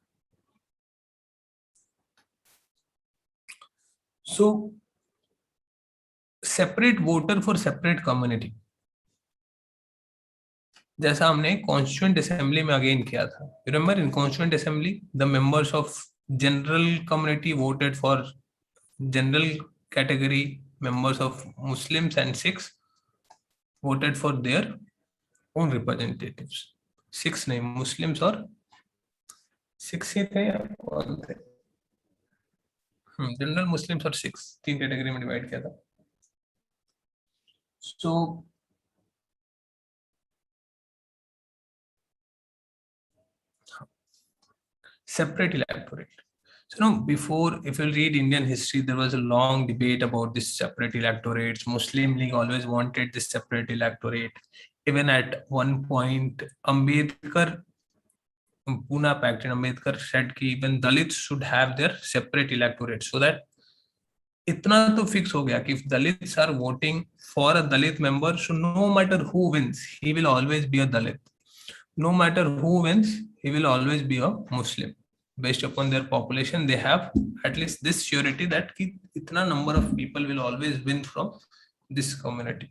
So separate voter for separate community. जैसा हमने constituent assembly में again किया था. You remember in constituent assembly the members of general community voted for general category, members of Muslims and Sikhs voted for their own representatives. Sikhs नहीं, Muslims और Sikhs ही थे या कौन थे? जनरल मुस्लिम्स और सिक्स तीन कैटेगरी में divide किया था. सो separate electorate. So now, before, if you read Indian history, there was a long debate about this separate electorates. Muslim League always wanted this separate electorate. Even at one point, Ambedkar, Pune Pact in Ambedkar said कि even Dalits should have their separate electorate, so that इतना तो fix हो गया कि if Dalits are voting for a Dalit member, so no matter who wins, he will always be a Dalit. No matter who wins, he will always be a Muslim. Based upon their population, they have at least this surety that ki itna number of people will always win from this community.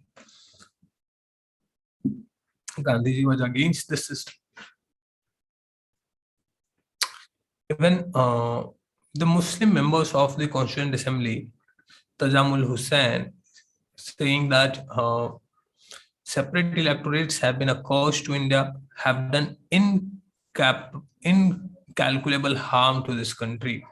Gandhiji was against this system. Even the Muslim members of the Constituent Assembly, Tajamul Hussain, saying that separate electorates have been a curse to India, have done incalculable harm to this country.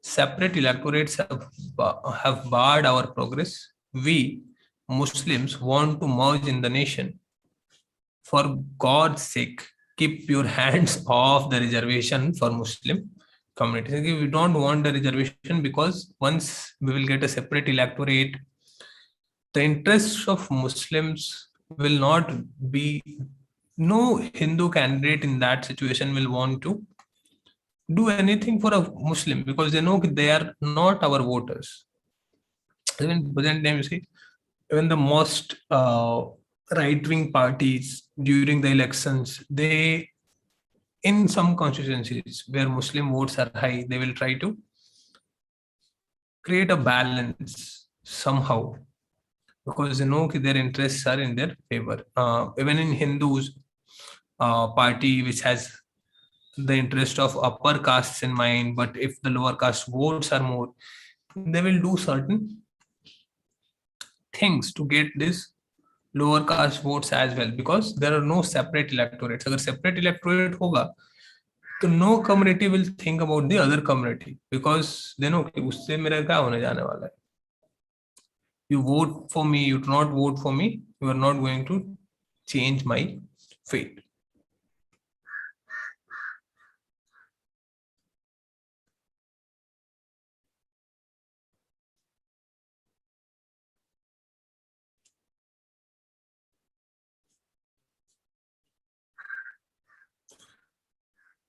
Separate electorates have barred our progress. We, Muslims, want to merge in the nation. For God's sake, keep your hands off the reservation for Muslim communities. We don't want the reservation because once we will get a separate electorate, the interests of Muslims will not be, no Hindu candidate in that situation will want to do anything for a Muslim because they know they are not our voters. Even present time, you see, even the most right-wing parties during the elections, they, in some constituencies where Muslim votes are high, they will try to create a balance somehow because they know their interests are in their favor. Even in Hindus, party which has the interest of upper castes in mind, but if the lower caste votes are more, they will do certain things to get this lower caste votes as well because there are no separate electorates. Agar separate electorate hoga, तो no community will think about the other community because they know कि उससे मेरा क्या होने जाने वाला है. You vote for me, you do not vote for me, you are not going to change my fate.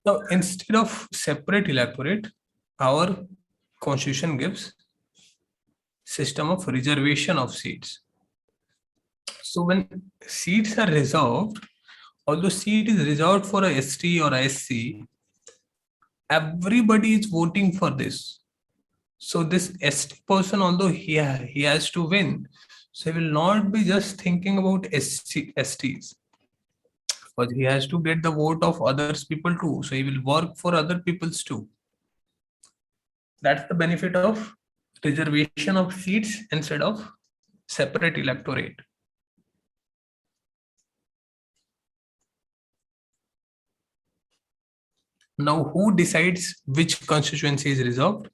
Now, instead of separate electorate, our constitution gives system of reservation of seats. So when seats are reserved, although seat is reserved for a ST or a SC, everybody is voting for this. So this ST person, although he has to win, so he will not be just thinking about STs, but he has to get the vote of others people too. So he will work for other people's too. That's the benefit of reservation of seats instead of separate electorate. Now, who decides which constituency is reserved?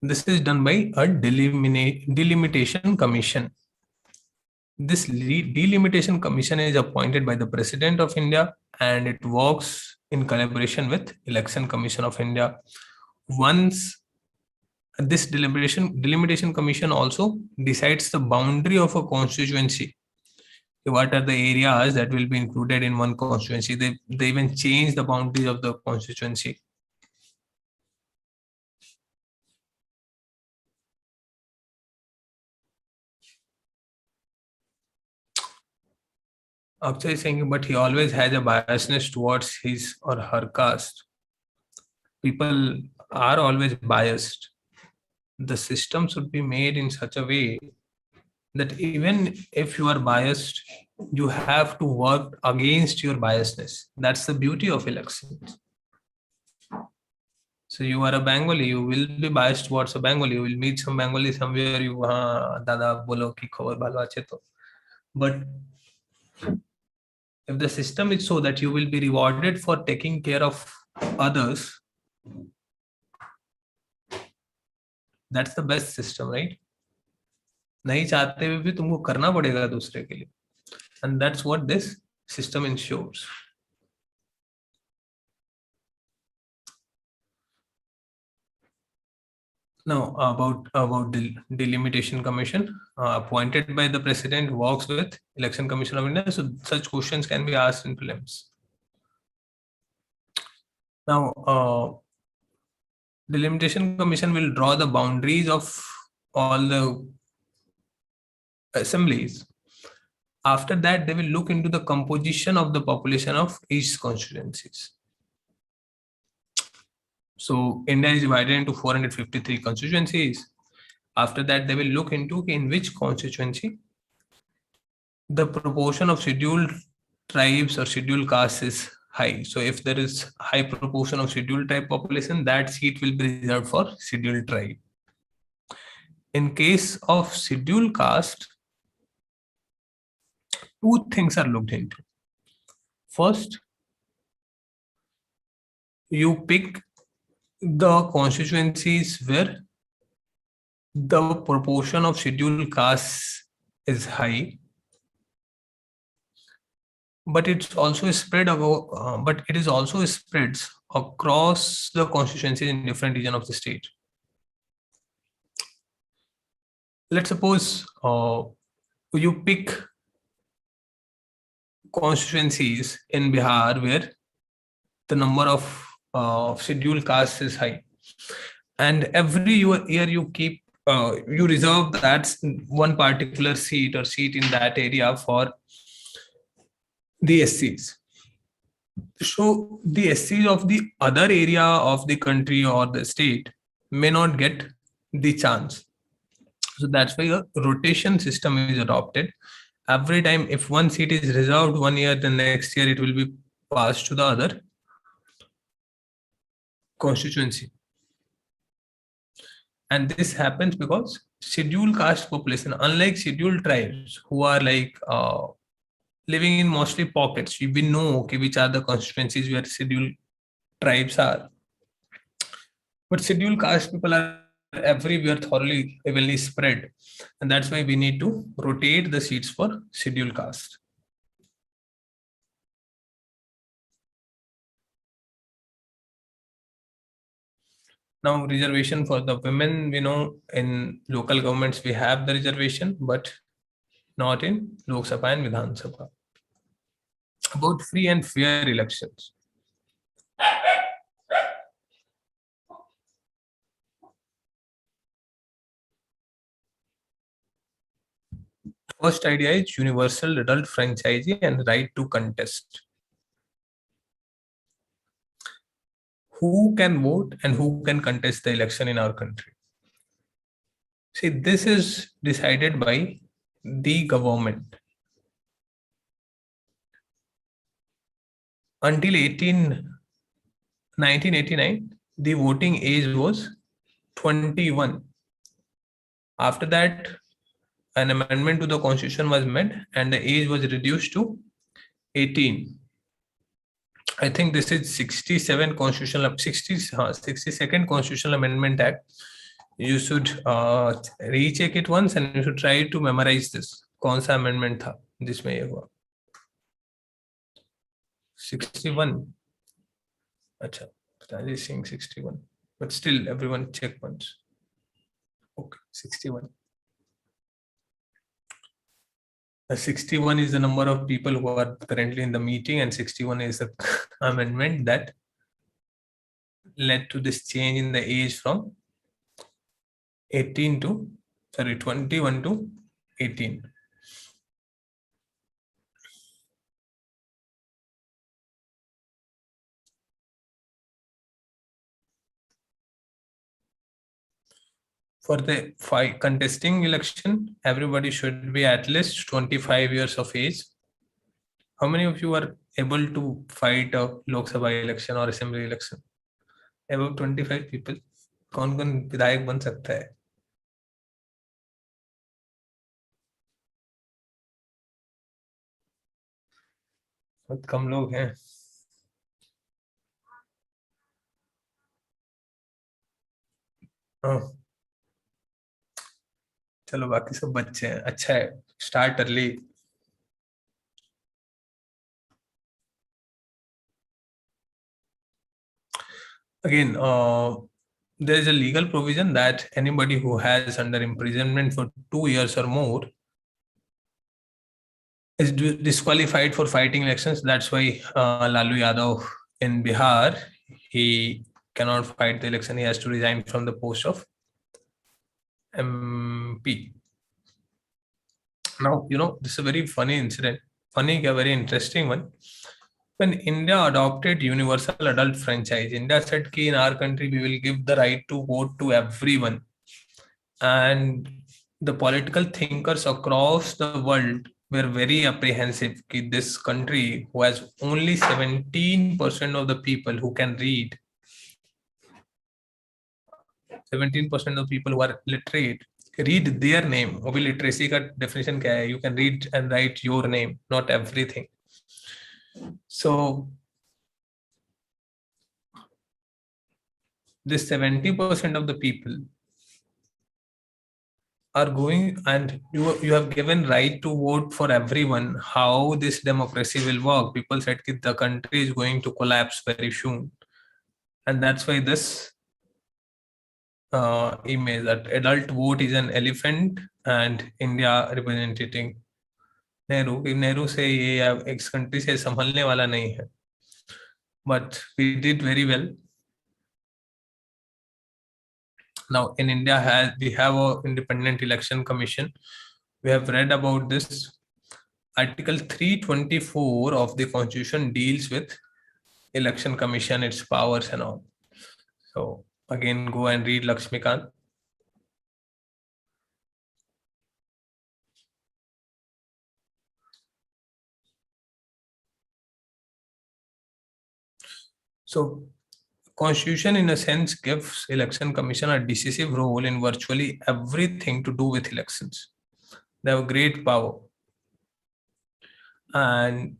This is done by a delimitation commission. This delimitation commission is appointed by the President of India and it works in collaboration with Election Commission of India. Once this delimitation commission also decides the boundary of a constituency. What are the areas that will be included in one constituency? They even change the boundaries of the constituency. Akshay is saying, but he always has a biasness towards his or her caste. People are always biased. The system should be made in such a way that even if you are biased, you have to work against your biasness. That's the beauty of elections. So you are a Bengali, you will be biased towards a Bengali. You will meet some Bengali somewhere. You, dada bolo ki khabar bhalo ache to. But if the system is so that you will be rewarded for taking care of others, that's the best system, right? नहीं चाहते हुए भी तुमको करना पड़ेगा दूसरे के लिए, and that's what this system ensures. Now, about the delimitation commission appointed by the president works with Election Commission of India, so such questions can be asked in prelims. Now, delimitation commission will draw the boundaries of all the assemblies. After that, they will look into the composition of the population of each constituencies. So India is divided into 453 constituencies. After that, they will look into in which constituency the proportion of scheduled tribes or scheduled castes is high. So if there is high proportion of scheduled tribe population, that seat will be reserved for scheduled tribe. In case of scheduled caste, two things are looked into. First, you pick the constituencies where the proportion of scheduled castes is high, but it's also spread but it is also spreads across the constituencies in different region of the state. Let's suppose you pick constituencies in Bihar where the number of scheduled castes is high, and every year you keep you reserve that one particular seat or seat in that area for the SCs. So the SCs of the other area of the country or the state may not get the chance. So that's why a rotation system is adopted. Every time if one seat is reserved one year, the next year it will be passed to the other constituency. And this happens because scheduled caste population, unlike scheduled tribes who are like living in mostly pockets, we know okay, which are the constituencies where scheduled tribes are. But scheduled caste people are everywhere thoroughly evenly spread. And that's why we need to rotate the seats for scheduled caste. Now, reservation for the women, we know in local governments we have the reservation, but not in Lok Sabha and Vidhan Sabha. About free and fair elections. First idea is universal adult franchise and right to contest. Who can vote and who can contest the election in our country? See, this is decided by the government. Until 1989, the voting age was 21. After that, an amendment to the constitution was made and the age was reduced to 18. I think this is 67 constitutional 62nd constitutional amendment act. You should recheck it once and you should try to memorize this. कौन सा amendment था जिसमें ये हुआ? 61. अच्छा, Pataji is saying 61, but still everyone check once. Okay, 61. 61 is the number of people who are currently in the meeting, and 61 is the amendment that led to this change in the age from 21 to 18. For the contesting election, everybody should be at least 25 years of age. How many of you are able to fight a Lok Sabha election or assembly election? About 25 people. कौन-कौन विधायक बन सकता है? बहुत कम लोग हैं. हाँ. चलो बाकी सब बच्चे हैं. अच्छा है. Start early. Again, there is a legal provision that anybody who has under imprisonment for 2 years or more is disqualified for fighting elections. That's why Lalu Yadav in Bihar, he cannot fight the election. He has to resign from the post of MP. Now, this is a very funny incident. Funny, a very interesting one. When India adopted universal adult franchise, India said that in our country we will give the right to vote to everyone. And the political thinkers across the world were very apprehensive that this country, who has only 17% of the people who can read, 17% of people who are literate, read their name. Obviously, literacy का definition क्या है? You can read and write your name, not everything. So this 70% of the people are going, and you have given right to vote for everyone. How this democracy will work? People said that the country is going to collapse very soon, and that's why this image that adult vote is an elephant and India representing Nehru से ये इस country से संभलने वाला नहीं है. But we did very well. Now in India we have an independent election commission. We have read about this. Article 324 of the constitution deals with election commission, its powers and all. So again, go and read Lakshmikant. So Constitution in a sense gives election commission a decisive role in virtually everything to do with elections. They have great power. And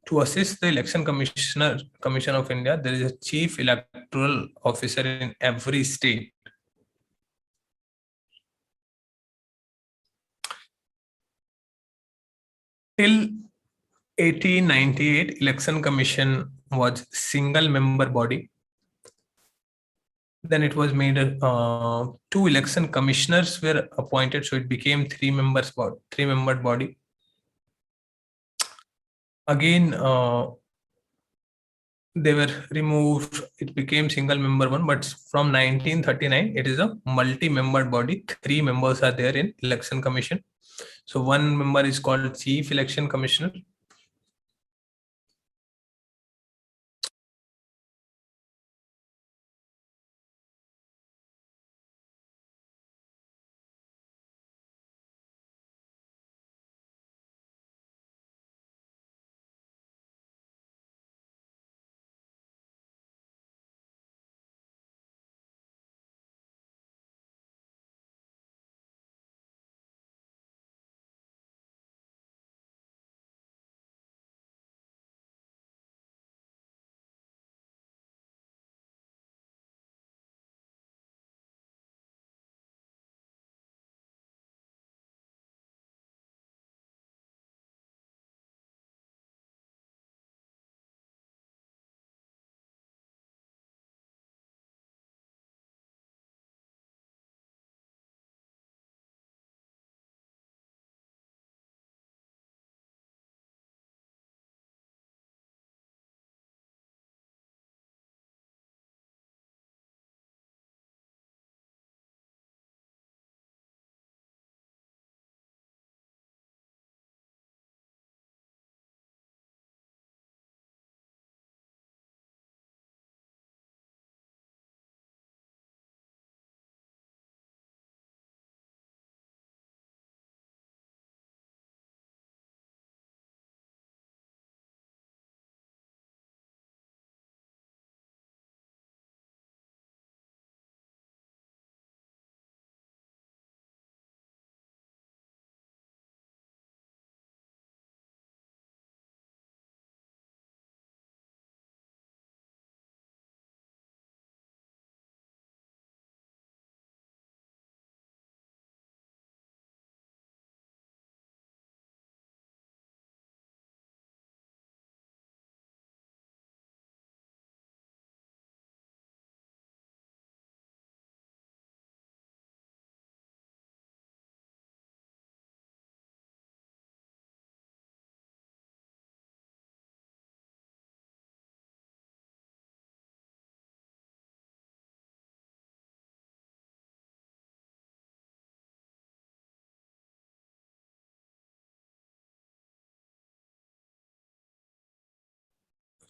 to assist the election commission of India, there is a chief electoral officer in every state. Till 1898, election commission was single member body. Then it was made 2 election commissioners were appointed, so it became 3-membered body. Again, they were removed. It became single member one, but from 1939, it is a multi-membered body. 3 members are there in election commission. So one member is called Chief Election Commissioner.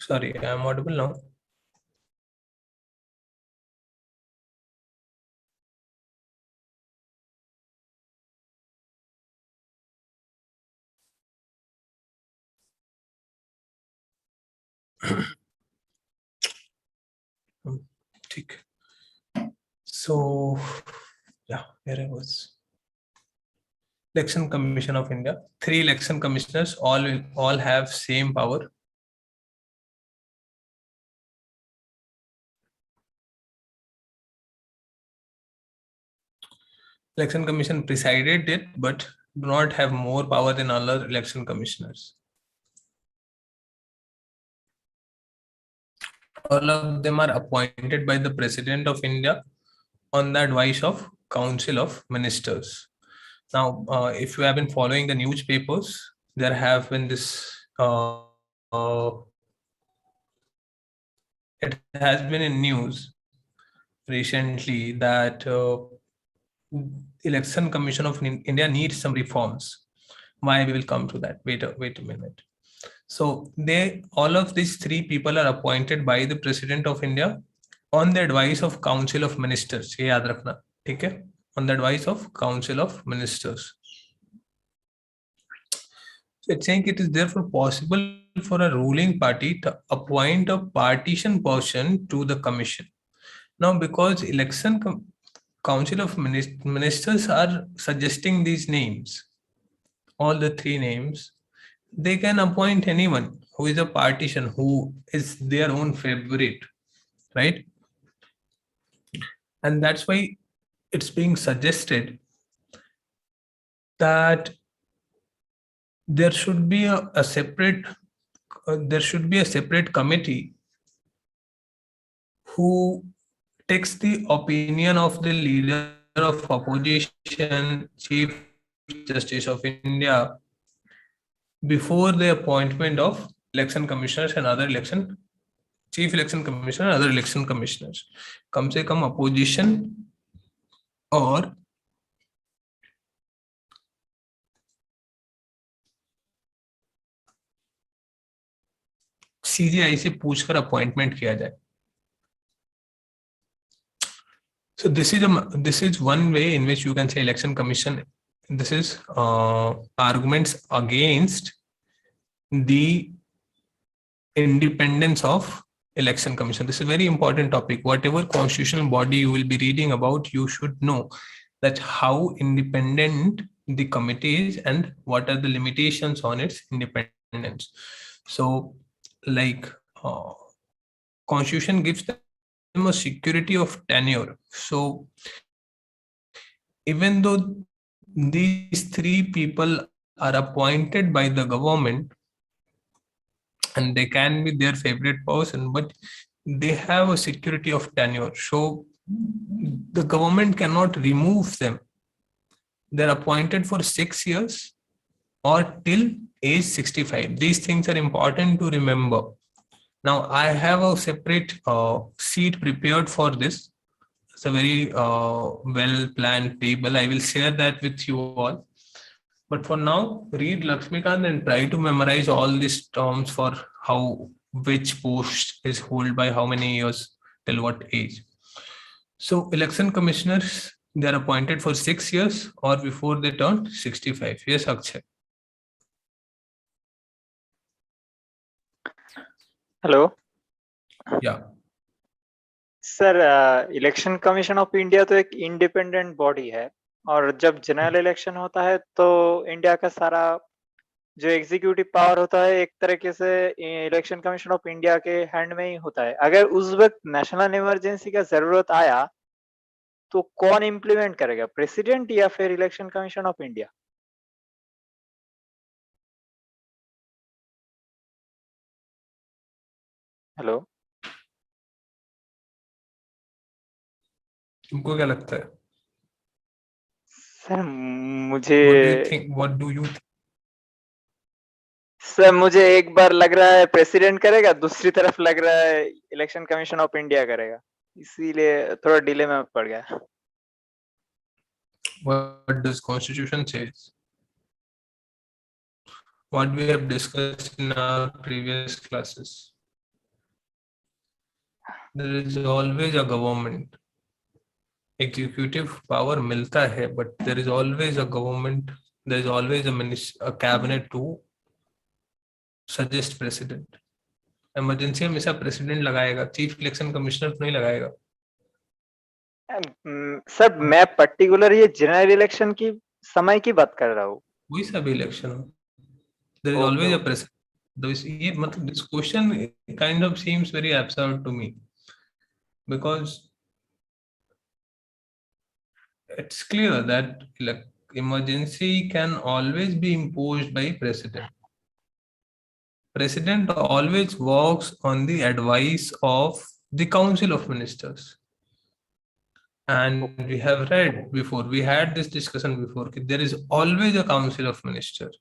Sorry, I'm audible now. ठीक. So, yeah, where I was. Election Commission of India. 3 election commissioners, all have same power. Election Commission presided it, but do not have more power than other election commissioners. All of them are appointed by the President of India on the advice of Council of Ministers. Now, if you have been following the newspapers, there have been this. It has been in news recently that Election Commission of India needs some reforms. Why, we will come to that. Wait a minute. So all of these 3 people are appointed by the President of India on the advice of Council of Ministers. ये याद रखना, ठीक है? On the advice of Council of Ministers. So it's saying it is therefore possible for a ruling party to appoint a partition person to the commission. Now, because Council of Ministers are suggesting these names, all the 3 names, they can appoint anyone who is a partition, who is their own favorite, right? And that's why it's being suggested that there should be a separate committee who takes the opinion of the leader of opposition, Chief Justice of India, before the appointment of election commissioners and other chief election commissioner and other election commissioners. कम से कम opposition और CGI से पूछकर appointment किया जाए. So this is one way in which you can say election commission. This is arguments against the independence of election commission. This is a very important topic. Whatever constitutional body you will be reading about, you should know that how independent the committee is and what are the limitations on its independence. So, like constitution gives them a security of tenure. So even though these three people are appointed by the government and they can be their favorite person, but they have a security of tenure. So the government cannot remove them. They're appointed for 6 years or till age 65. These things are important to remember. Now, I have a separate sheet prepared for this. It's a very well planned table. I will share that with you all. But for now, read Lakshmikant and try to memorize all these terms for how which post is held by how many years till what age. So election commissioners, they are appointed for 6 years or before they turn 65. Yes, Akshay. Hello Yeah. Sir, election commission of India तो एक independent body है, और जब general election होता है तो India का सारा जो एग्जीक्यूटिव पावर होता है एक तरीके से इलेक्शन कमीशन ऑफ इंडिया के हैंड में ही होता है. अगर उस वक्त नेशनल इमरजेंसी का जरूरत आया तो कौन इम्प्लीमेंट करेगा, प्रेसिडेंट या फिर election commission of India? Hello, तुमको क्या लगता है? सर मुझे What do you think? What do you think? Sir मुझे एक बार लग रहा है प्रेसिडेंट करेगा, दूसरी तरफ लग रहा है इलेक्शन कमीशन ऑफ इंडिया करेगा, इसीलिए थोड़ा डिले में पड़ गया. What does Constitution says? What we have discussed in our previous classes. There is always a government. Executive power मिलता है, but there is always a government. There is always a cabinet to suggest president. Emergency हमेशा president लगाएगा, chief election commissioner नहीं लगाएगा. Sir मैं particular ये general election की समय की बात कर रहा हूँ. वही सब इलेक्शन हो. There is Okay, always a okay. president. ये मतलब this question kind of seems very absurd to me because it's clear that like, emergency can always be imposed by president. President always works on the advice of the council of ministers. And we have read before, we had this discussion before, there is always a council of ministers.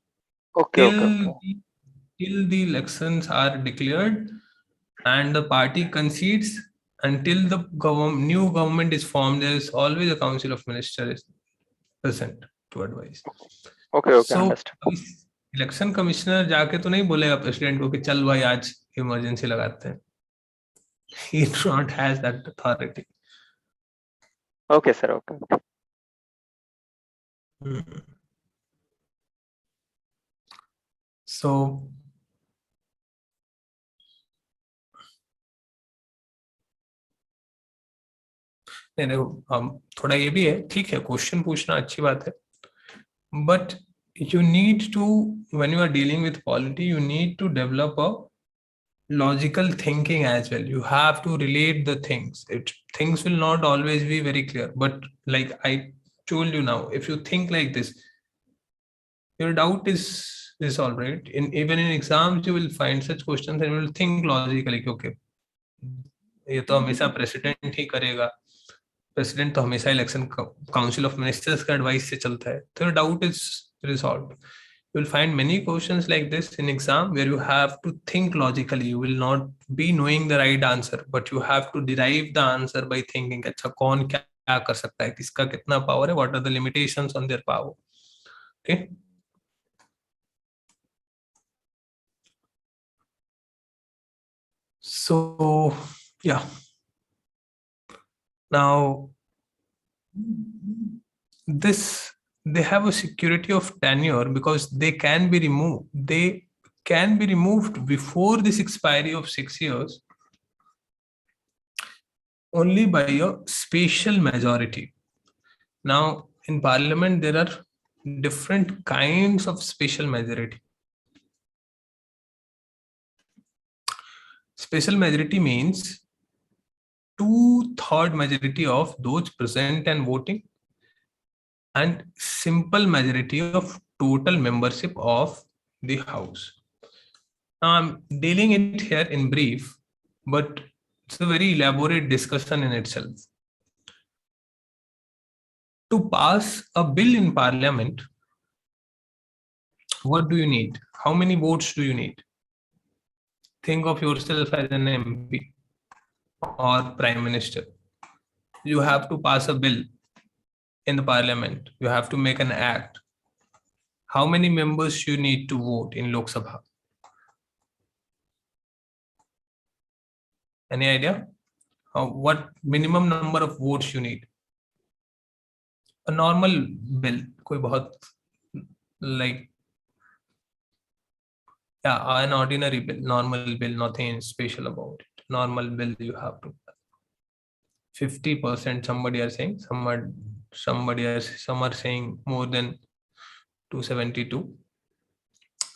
Okay, okay, okay. Till the elections are declared and the party concedes, until the new government is formed, there is always a council of ministers present to advise. Okay, okay, So understand. Election commissioner जाके तो नहीं बोलेगा president को कि चल भाई आज emergency लगाते हैं. He not has that authority. Okay, sir. Okay. So नहीं देखो, थोड़ा ये भी है, ठीक है क्वेश्चन पूछना अच्छी बात है, but you need to, when you are dealing with polity, you need to develop a logical thinking as well. You have to relate the things. Things will not always be very clear, but like I told you now, if you think like this, your doubt is resolved, right? Even in exams you will find such questions and you will think logically, okay, ये तो हमेशा president ही करेगा, president तो हमेशा election council of ministers का advice से चलता है, तो doubt is resolved. You will find many questions like this in exam where you have to think logically. You will not be knowing the right answer, but you have to derive the answer by thinking, अच्छा कौन क्या कर सकता है, किसका कितना power है, what are the limitations on their power. Okay. So yeah, now this, they have a security of tenure because they can be removed. They can be removed before this expiry of 6 years only by a special majority. Now, in parliament, there are different kinds of special majority. Special majority means 2/3 majority of those present and voting, and simple majority of total membership of the house. Now, I'm dealing it here in brief, but it's a very elaborate discussion in itself. To pass a bill in parliament, what do you need? How many votes do you need? Think of yourself as an MP or prime minister. You have to pass a bill in the parliament. You have to make an act. How many members you need to vote in Lok Sabha? Any idea? What minimum number of votes you need? A normal bill, कोई बहुत like, yeah, an ordinary bill, normal bill, nothing special about it. Normal bill you have to 50%. Somebody are saying, some are saying more than 272.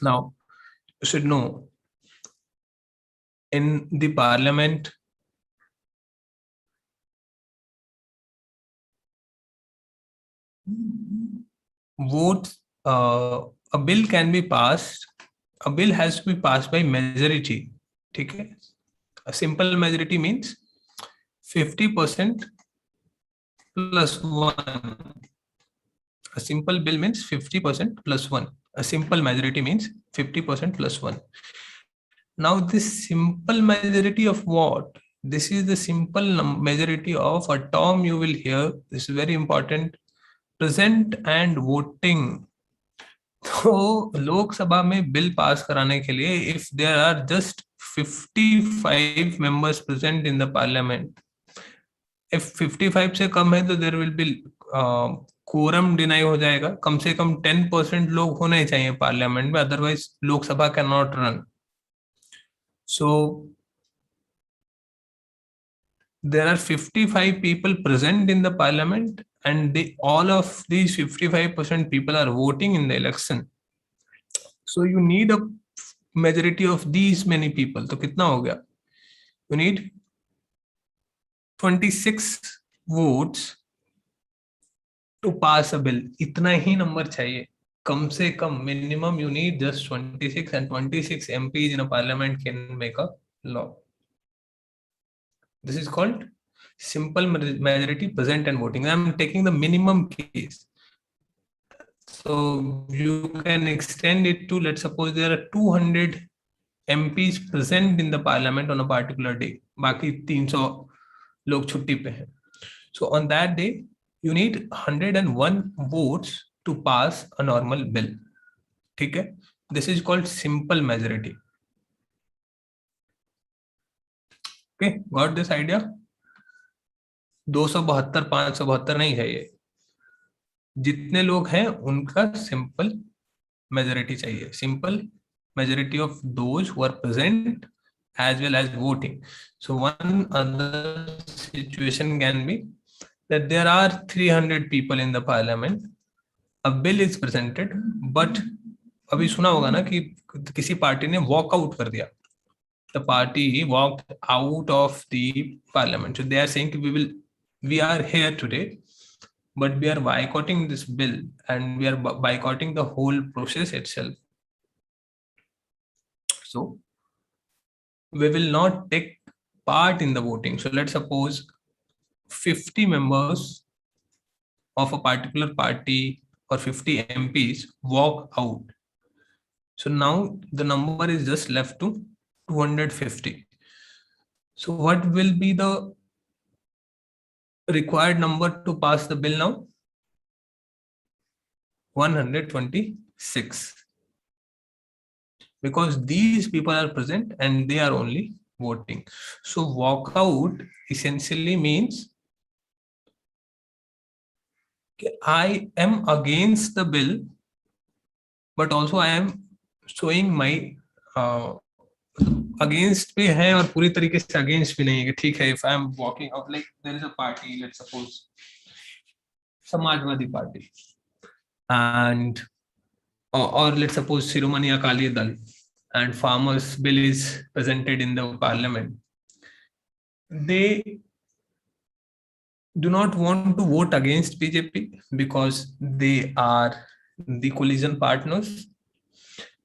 Now you should know, in the parliament, votes, a bill can be passed. A bill has to be passed by majority. Okay? A simple majority means 50% plus 1. A simple bill means 50% plus 1. A simple majority means 50% plus 1. Now, this simple majority of what? This is the simple majority of a term you will hear. This is very important. Present and voting. तो लोकसभा में bill pass कराने के लिए, if there are just 55 members present in the parliament, if 55 से कम है तो there will be quorum deny हो जाएगा. कम से कम 10% लोग होने चाहिए पार्लियामेंट में, otherwise Lok Sabha can not run. So there are 55 people present in the parliament, and all of these 55% people are voting in the election. So you need a majority of these many people. तो कितना हो गया? You need 26 votes to pass a bill. इतना ही number चाहिए. कम से कम minimum you need just 26, and 26 MPs in a parliament can make a law. This is called simple majority present and voting. I am taking the minimum case. So you can extend it to, let's suppose there are 200 MPs present in the parliament on a particular day. बाकी 300 लोग छुट्टी पे हैं. So on that day, you need 101 votes to pass a normal bill. ठीक है? This is called simple majority. Okay, got this idea? 272, 572 नहीं है ये. जितने लोग हैं उनका सिंपल मेजोरिटी चाहिए. Simple majority of those who are present as well as voting. So one other situation can be that there are 300 people in the parliament. A bill is presented, but अभी सुना होगा ना कि किसी party ने walk out कर दिया. The party walked out of the parliament. So they are saying we are here today, but we are boycotting this bill, and we are boycotting the whole process itself. So we will not take part in the voting. So let's suppose 50 members of a particular party or 50 MPs walk out. So now the number is just left to 250. So what will be the required number to pass the bill now? 126. Because these people are present and they are only voting. So walkout essentially means I am against the bill, but also I am showing my against भी है और पूरी तरीके से against भी नहीं है कि ठीक है, if I am walking out, like there is a party, let's suppose Samajwadi party, and or let's suppose Shiromani Akali Dal, and farmers bill is presented in the parliament, they do not want to vote against BJP because they are the coalition partners,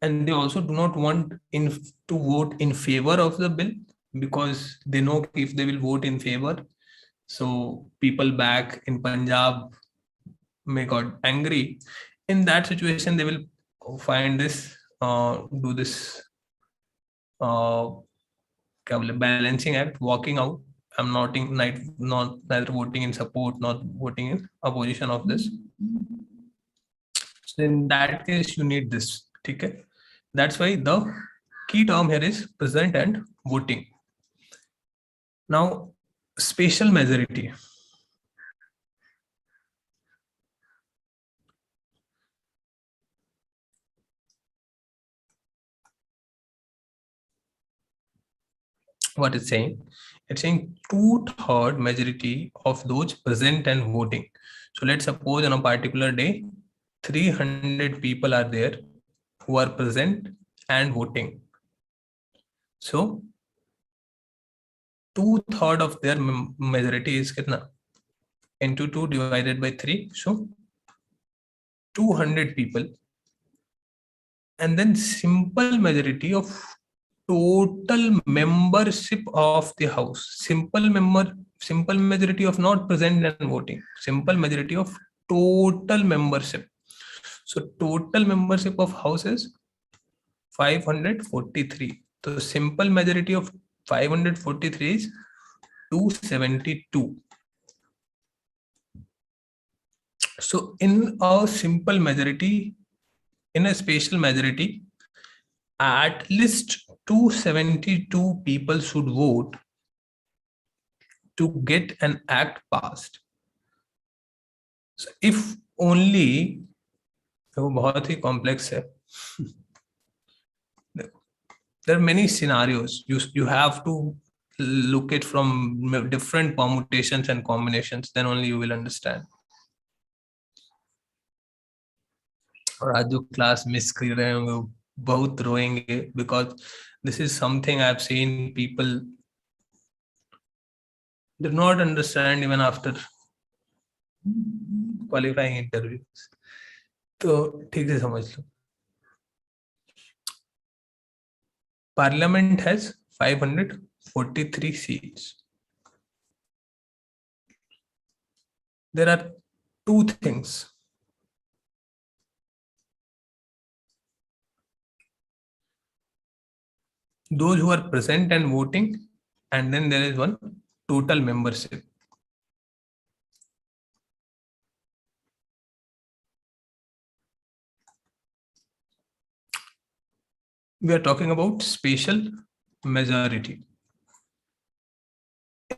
and they also do not want to vote in favor of the bill because they know if they will vote in favor, so people back in Punjab may got angry. In that situation, they will find this do this balancing act, walking out. I'm not neither voting in support, not voting in opposition of this. So in that case, you need this. Okay, that's why the key term here is present and voting. Now, spatial majority. What it's saying? It's saying 2/3 majority of those present and voting. So let's suppose on a particular day, 300 people are there who are present and voting. So 2/3 of their majority is kitna? Into 2 divided by 3. So 200 people. And then simple majority of total membership of the house. Simple majority of not present and voting. Simple majority of total membership. So total membership of house is 543. So simple majority of 543 is 272. So in a simple majority, in a spatial majority, at least 272 people should vote to get an act passed. So if only, वो बहुत ही complex है. There are many scenarios. You have to look it from different permutations and combinations. Then only you will understand. और आज जो class miss कर रहे होंगे बहुत रोएंगे, because this is something I've seen people did not understand even after qualifying interviews. तो ठीक से समझ लो. Parliament has 543 seats. There are two things. Those who are present and voting, and then there is one total membership. We are talking about spatial majority.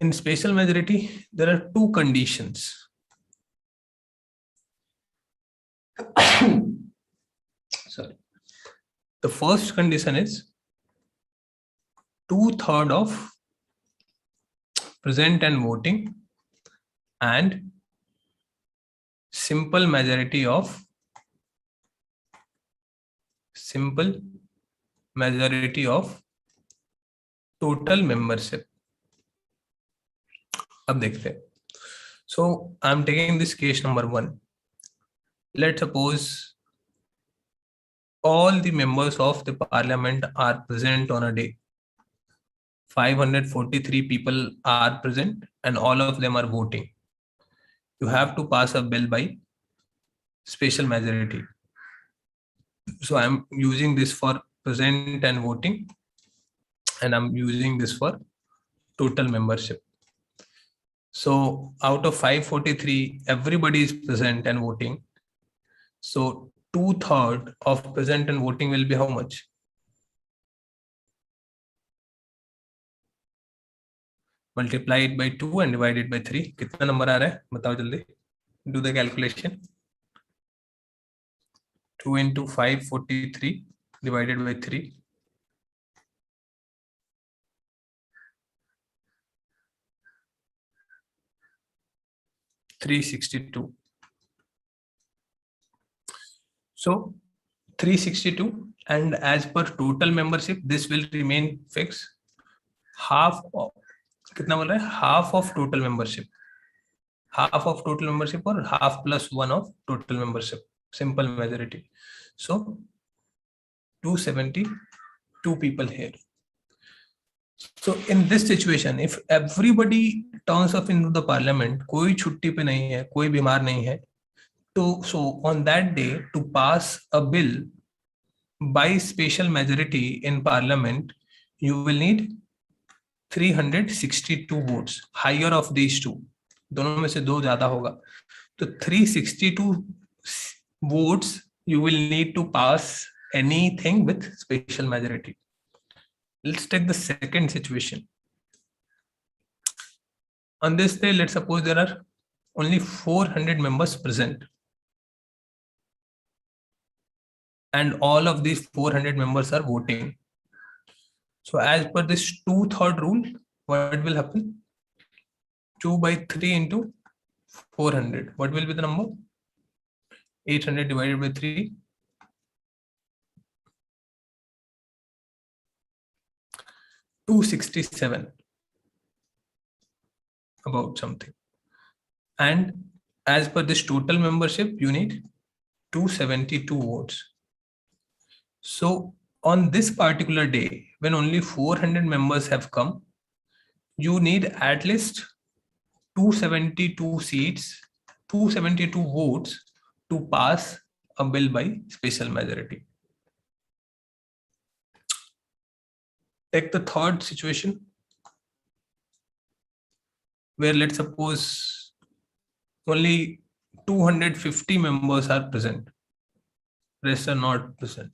In spatial majority, there are two conditions. Sorry. The first condition is 2/3 of present and voting and simple majority of total membership. अब देखते हैं. So I'm taking this case number 1. Let's suppose all the members of the parliament are present on a day. 543 people are present and all of them are voting. You have to pass a bill by spatial majority. So I'm using this for present and voting, and I'm using this for total membership. So out of 543, everybody is present and voting. So 2/3 of present and voting will be how much? Multiply it by 2 and divide it by 3. कितना number आ रहा है बताओ जल्दी. Do the calculation. 2 into 5 43 divided by 3. 362. So 362, and as per total membership this will remain fixed. Half of कितना बोल रहा है, half of total membership, half of total membership or half plus 1 of total membership, simple majority. So 272 people here. So in this situation, if everybody turns up into the parliament, कोई छुट्टी पे नहीं है, कोई बीमार नहीं है, तो so on that day to pass a bill by special majority in parliament, you will need 362 votes, higher of these two. दोनों में से दो ज्यादा होगा, तो 362 votes you will need to pass anything with special majority. Let's take the second situation. On this day, let's suppose there are only 400 members present, and all of these 400 members are voting. So as per this 2/3 rule, what will happen? 2 by 3 into 400. What will be the number? 800 divided by 3. 267. About something. And as per this total membership, you need 272 votes. So on this particular day, when only 400 members have come, you need at least 272 seats, 272 votes to pass a bill by special majority. Take the third situation, where let's suppose only 250 members are present, rest are not present.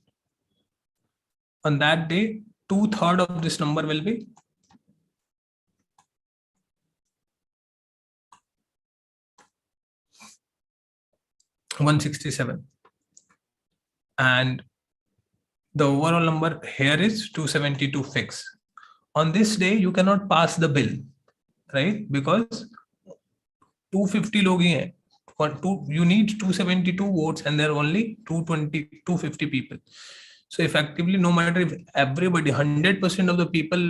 On that day, 2/3 of this number will be 167, and the overall number here is 272 fixed. On this day, you cannot pass the bill, right? Because 250 लोग ही हैं. You need 272 votes, and there are only 250 people. So effectively, no matter if everybody, 100% of the people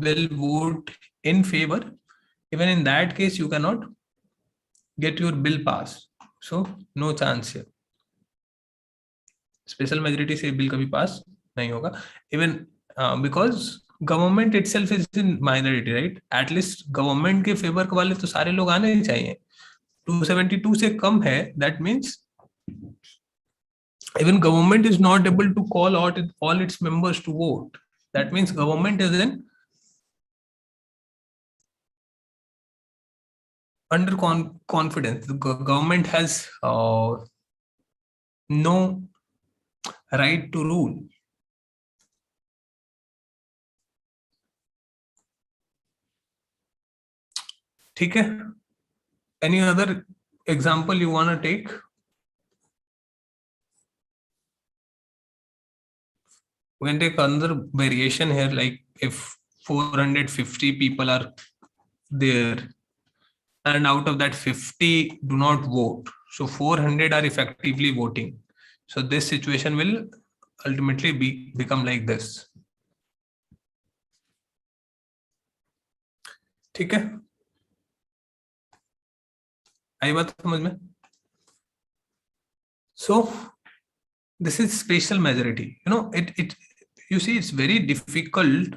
will vote in favor, even in that case, you cannot get your bill passed. So no chance here. Special majority से bill कभी pass नहीं होगा. Even because government itself is in minority, right? At least government के favor वाले तो सारे लोग आने ही चाहिए. 272 से कम है, that means even government is not able to call out all its members to vote. That means government is in under confidence. The government has no right to rule. ठीक है? Any other example you want to take? We can take another variation here, like if 450 people are there, and out of that 50 do not vote, so 400 are effectively voting. So this situation will ultimately become like this. ठीक है? आई बात समझ में? So this is special majority. You know, you see, it's very difficult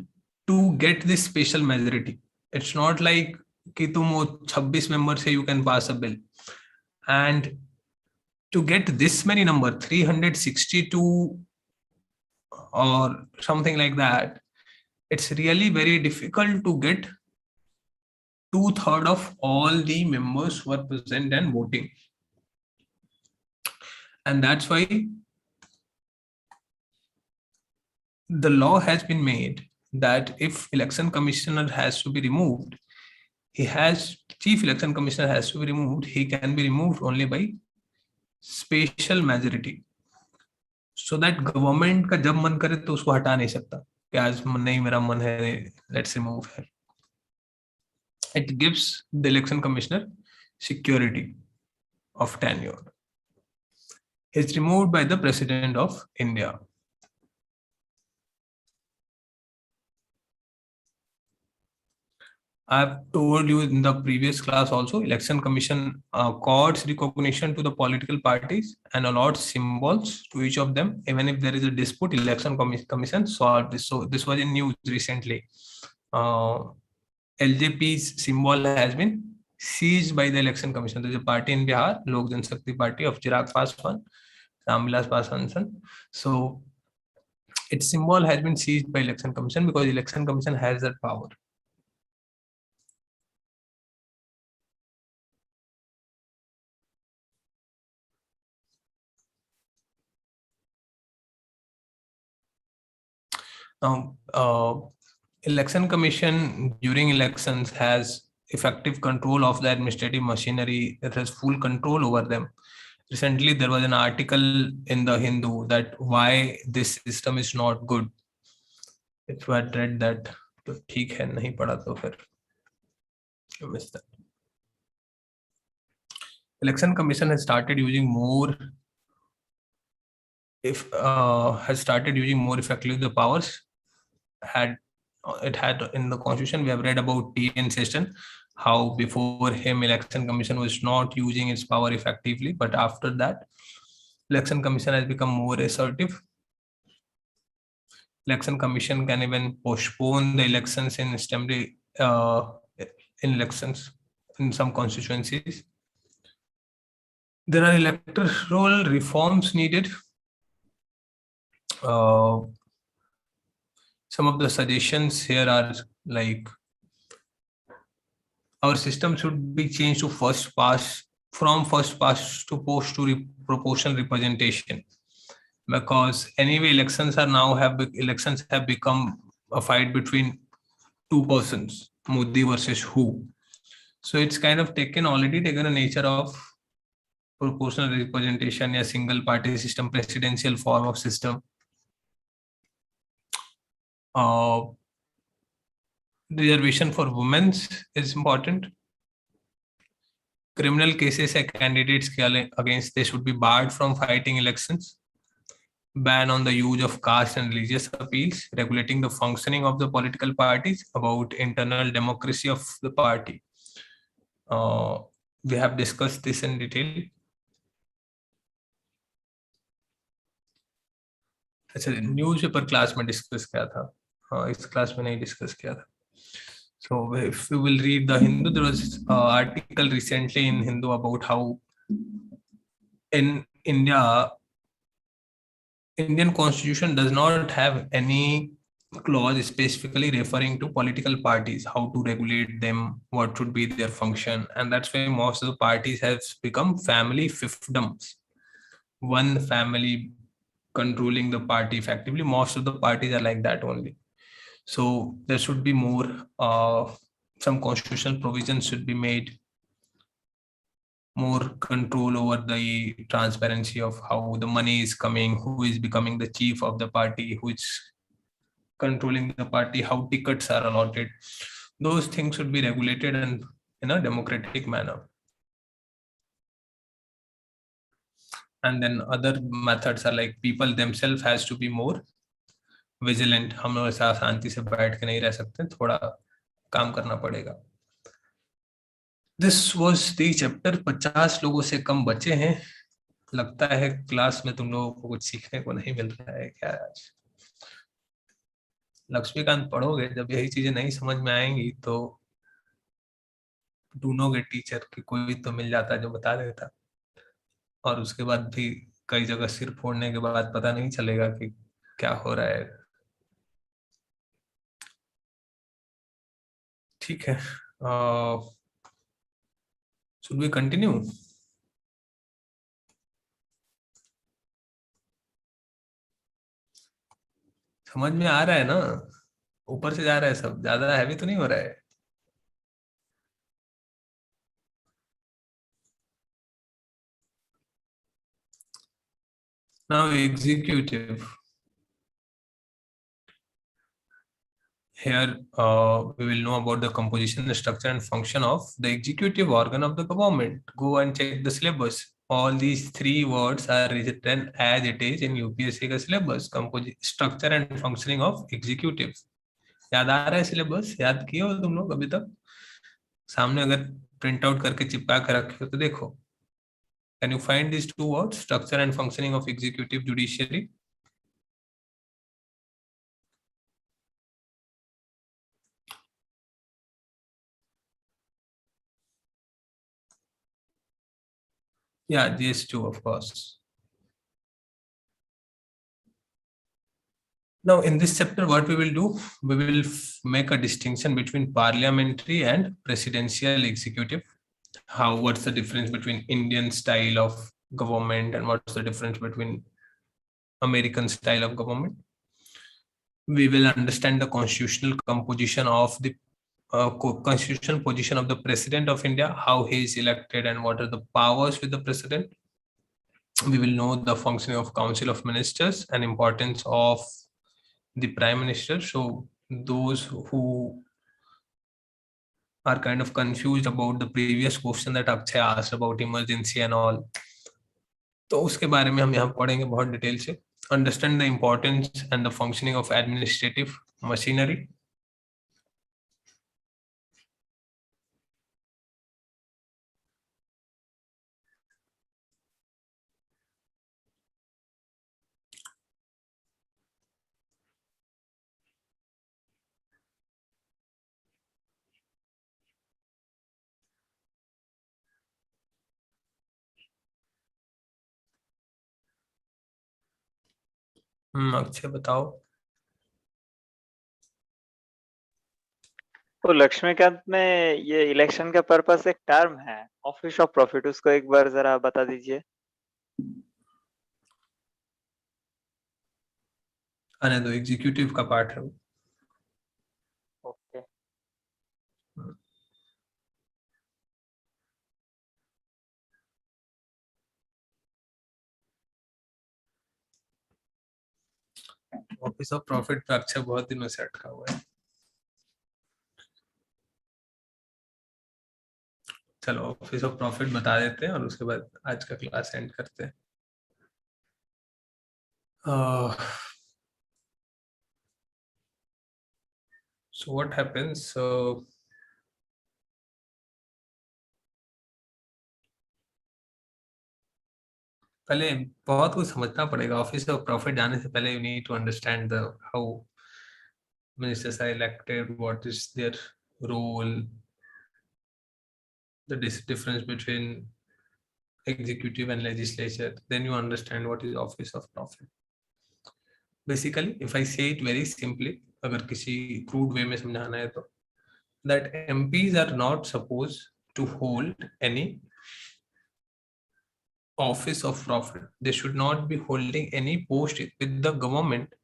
to get this special majority. It's not like कि तुम वो 26 members से you can pass a bill. And to get this many number, 362 or something like that, it's really very difficult to get 2/3 of all the members who are present and voting. And that's why the law has been made that if election commissioner has to be removed, chief election commissioner has to be removed. He can be removed only by special majority, so that government का जब मन करे तो उसको हटा नहीं सकता कि आज नहीं मेरा मन है, लेट्स रिमूव है. It gives the election commissioner security of tenure. Is removed by the president of India. I've told you in the previous class also, election commission accords recognition to the political parties and allots symbols to each of them. Even if there is a dispute, election commission solved this. So this was in news recently. LJP's symbol has been seized by the election commission. There's a party in Bihar, Lok Janshakti Party of Chirag Paswan, Ramvilas Paswan. So its symbol has been seized by election commission because election commission has that power. Now, election commission during elections has effective control of the administrative machinery. It has full control over them. Recently, there was an article in the Hindu that why this system is not good. If you had read that, तो ठीक है, नहीं पढ़ा तो फिर you missed that. Election Commission has started using more effectively the powers it had in the constitution. We have read about T.N. Session, how before him election commission was not using its power effectively, but after that election commission has become more assertive. Election commission can even postpone the elections in assembly in elections in some constituencies. There are electoral reforms needed. Some of the suggestions here are like our system should be changed to first past to post to proportional representation, because anyway elections have become a fight between two persons, Modi versus who. So it's kind of already taken a nature of proportional representation, a single party system, presidential form of system. Reservation for women is important. Criminal cases and candidates against they should be barred from fighting elections. Ban on the use of caste and religious appeals, regulating the functioning of the political parties, about internal democracy of the party. We have discussed this in detail. अच्छा, newspaper class में discuss किया था, हाँ इस class में नहीं discuss किया था. So if you will read the Hindu, there was an article recently in Hindu about how in India, Indian constitution does not have any clause specifically referring to political parties, how to regulate them, what should be their function, and that's why most of the parties have become family fiefdoms. One family controlling the party effectively. Most of the parties are like that only. So there should be more, some constitutional provisions should be made, more control over the transparency of how the money is coming, who is becoming the chief of the party, who is controlling the party, how tickets are allotted. Those things should be regulated and in a democratic manner. And then other methods are like people themselves has to be more vigilant. हम लोग ऐसा शांति से बैठ के नहीं रह सकते, थोड़ा काम करना पड़ेगा. This was the chapter. 50 लोगों से कम बचे हैं. लगता है क्लास में तुम लोगों को कुछ सीखने को नहीं मिल रहा है क्या आज? लक्ष्मीकांत पढ़ोगे, जब यही चीजें नहीं समझ में आएंगी तो ढूंढोगे टीचर कि कोई तो मिल जाता जो बता देता, और उसके बाद भी कई जगह सिर फोड़ने के बाद पता नहीं चलेगा कि क्या हो रहा है. ठीक है, should we continue? समझ में आ रहा है ना? ऊपर से जा रहा है सब, ज्यादा हैवी तो नहीं हो रहा है? Now, executive. Here, we will know about the composition, the structure, and function of the executive organ of the government. Go and check the syllabus. All these three words are written as it is in UPSC का syllabus. Structure and functioning of executive. याद आ रहा है syllabus? याद किए हो तुम लोग अभी तक? सामने अगर प्रिंट आउट करके चिपका कर रखे हो तो देखो. Can you find these two words, structure and functioning of executive judiciary? Yeah, these two, of course. Now, in this chapter, what we will do, we will make a distinction between parliamentary and presidential executive. What's the difference between Indian style of government and what's the difference between American style of government? We will understand the constitutional composition of the constitutional position of the president of India, how he is elected and what are the powers with the president. We will know the functioning of council of ministers and importance of the prime minister. So those who are kind of confused about the previous question that Akshay asked about emergency and all, तो उसके बारे में हम यहाँ पढ़ेंगे बहुत detail से. Understand the importance and the functioning of administrative machinery. Akshay बताओ. तो लक्ष्मीकांत में ये इलेक्शन का पर्पस एक टर्म है, ऑफिस ऑफ प्रॉफिट, उसको एक बार जरा बता दीजिए. आने दो, एग्जीक्यूटिव का पार्ट है वो. ओके. ऑफिस ऑफ प्रॉफिट पे अक्षय बहुत दिनों से अटका हुआ है. चलो ऑफिस ऑफ प्रॉफिट बता देते हैं और उसके बाद आज का क्लास एंड करते हैं. So what happens? पहले बहुत कुछ समझना पड़ेगा. ऑफिस ऑफ प्रॉफिट जाने से पहले you need to understand the how ministers are elected, what is their role, the difference between executive and legislature. Then you understand what is office of profit. Basically, if I say it very simply, अगर किसी crude way में समझाना है तो, that MPs are not supposed to hold any office of profit. They should not be holding any post with the government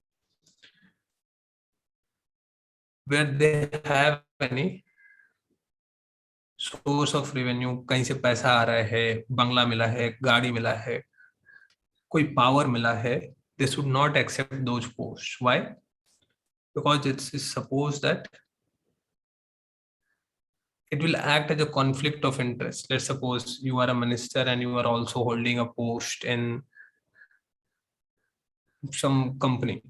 where they have any source of revenue. कहीं से पैसा आ रहा है, बंगला मिला है, गाड़ी मिला है, कोई पावर मिला है. They should not accept those posts. Why? Because it's supposed that it will act as a conflict of interest. Let's suppose you are a minister and you are also holding a post in some company.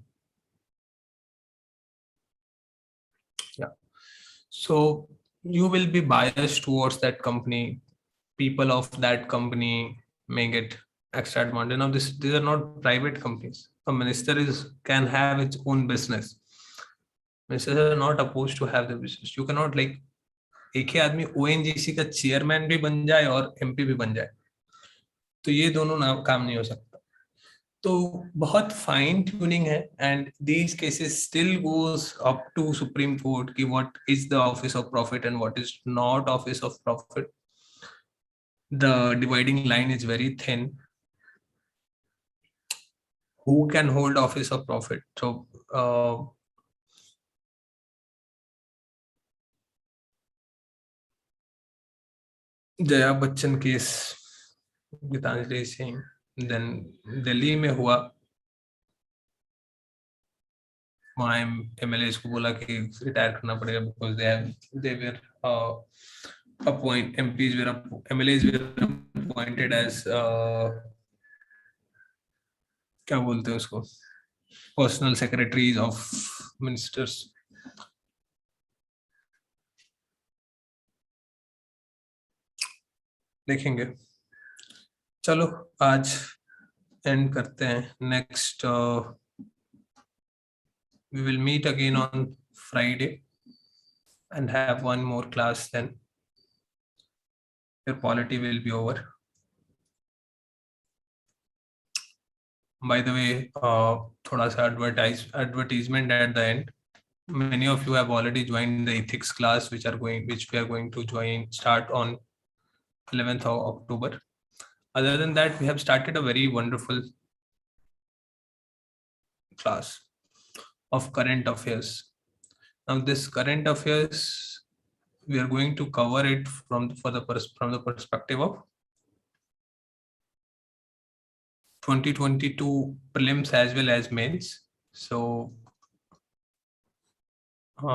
Yeah. So you will be biased towards that company. People of that company may get extra advantage. Now, these are not private companies. A minister can have its own business. Ministers are not opposed to have the business. You cannot like एक ही आदमी ONGC का chairman भी बन जाए और MP भी बन जाए, तो ये दोनों काम नहीं हो सकता. तो बहुत फाइन ट्यूनिंग है and these cases still goes up to supreme court कि what is the office of profit and what is not office of profit. The dividing line is very thin. Who can hold office of profit? So Jaya Bachchan case, Gitanjali Singh, then Delhi में हुआ, वहाँ MLA को बोला कि retire करना पड़ेगा because they were appoint MPs were MLAs were appointed as क्या बोलते हैं उसको, पर्सनल सेक्रेटरीज ऑफ मिनिस्टर्स। देखेंगे, चलो आज एंड करते हैं। Next we will meet again on Friday and have one more class, then your polity will be over. By the way, thoda sa advertisement at the end. Many of you have already joined the ethics class, which we are going to start on 11th of October. Other than that, we have started a very wonderful class of current affairs. Now, this current affairs, we are going to cover it from the perspective of 2022 prelims as well as mains. So we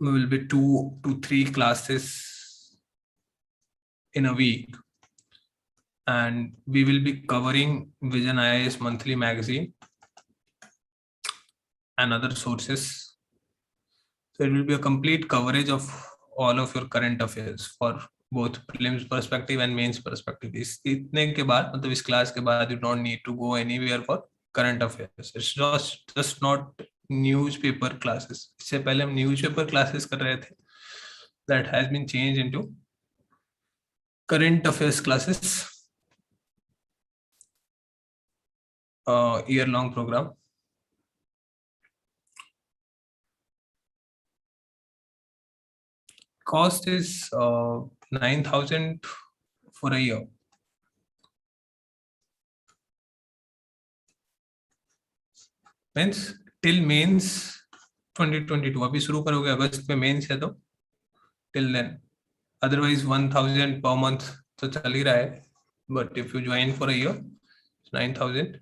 will be 2 to 3 classes in a week, and we will be covering Vision IAS monthly magazine and other sources. So it will be a complete coverage of all of your current affairs for both prelims perspective and mains perspective. इतने के बाद, मतलब इस class के बाद, you don't need to go anywhere for current affairs. It's just not newspaper classes. इससे पहले हम newspaper classes कर रहे थे. That has been changed into current affairs classes, year-long program. Cost is 9,000 for a year. Means till mains 2022. अभी शुरू करोगे अगस्त में मेंस है तो till then. Otherwise 1,000 per month तो चल ही रहा है. But if you join for a year, it's 9,000.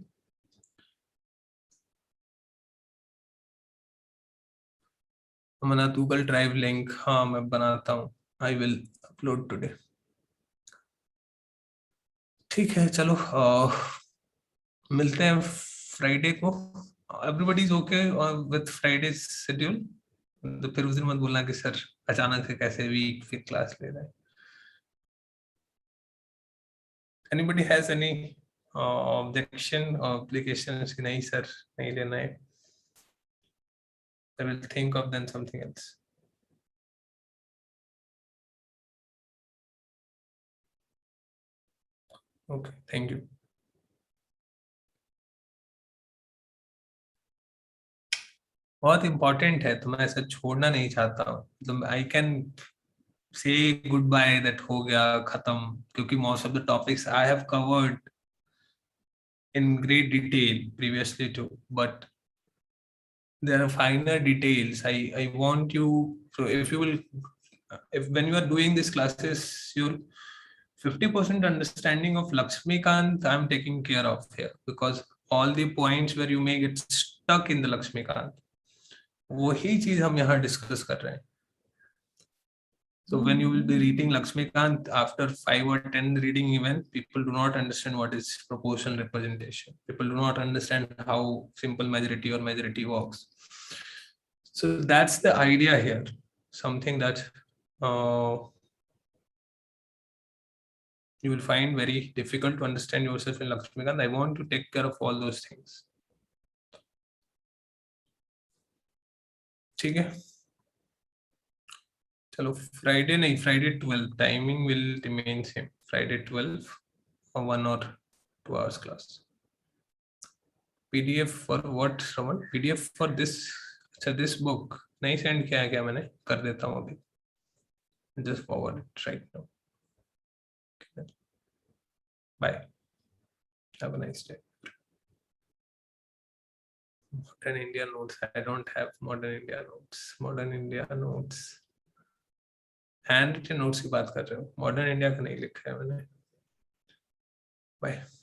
हमारा Google Drive link, हाँ मैं बनाता हूँ. I will upload today. ठीक है, चलो मिलते हैं फ्राइडे को. Everybody is okay with Friday's schedule? तो फिर उस दिन मत बोलना कि सर अचानक से कैसे वीक फिर क्लास ले रहे हैं. Anybody has any objection or applications कि नहीं सर नहीं लेना है? I will think of then something else. Okay, thank you. बहुत इम्पोर्टेंट है तो मैं ऐसा छोड़ना नहीं चाहता हूँ. तो I can say good by that हो गया खत्म, क्योंकि most of the topics I have covered in great detail previously too, but there are finer details. I want you, so if you will, if when you are doing these classes, your 50% understanding of Lakshmikant I'm taking care of here, because all the points where you may get stuck in the Lakshmikant, वही चीज हम यहाँ discuss कर रहे हैं. So when you will be reading Lakshmikant, after 5 or 10 reading even, people do not understand what is proportional representation. People do not understand how simple majority or majority works. So that's the idea here. Something that you will find very difficult to understand yourself in Lakshmikant. I want to take care of all those things. ठीक है, चलो Friday नहीं, Friday 12 timing will remain same. Friday 12 or 1 or 2 hours class. PDF for what, Shravan? PDF for this, अच्छा this book नहीं send किया है क्या? मैंने कर देता हूँ अभी. Just forward it right now. Okay. Bye. Have a nice day. Modern India notes. I don't have Modern India notes. Modern India notes. Handwritten notes की बात कर रहे हो? मॉडर्न इंडिया का नहीं लिखा है मैंने. Bye.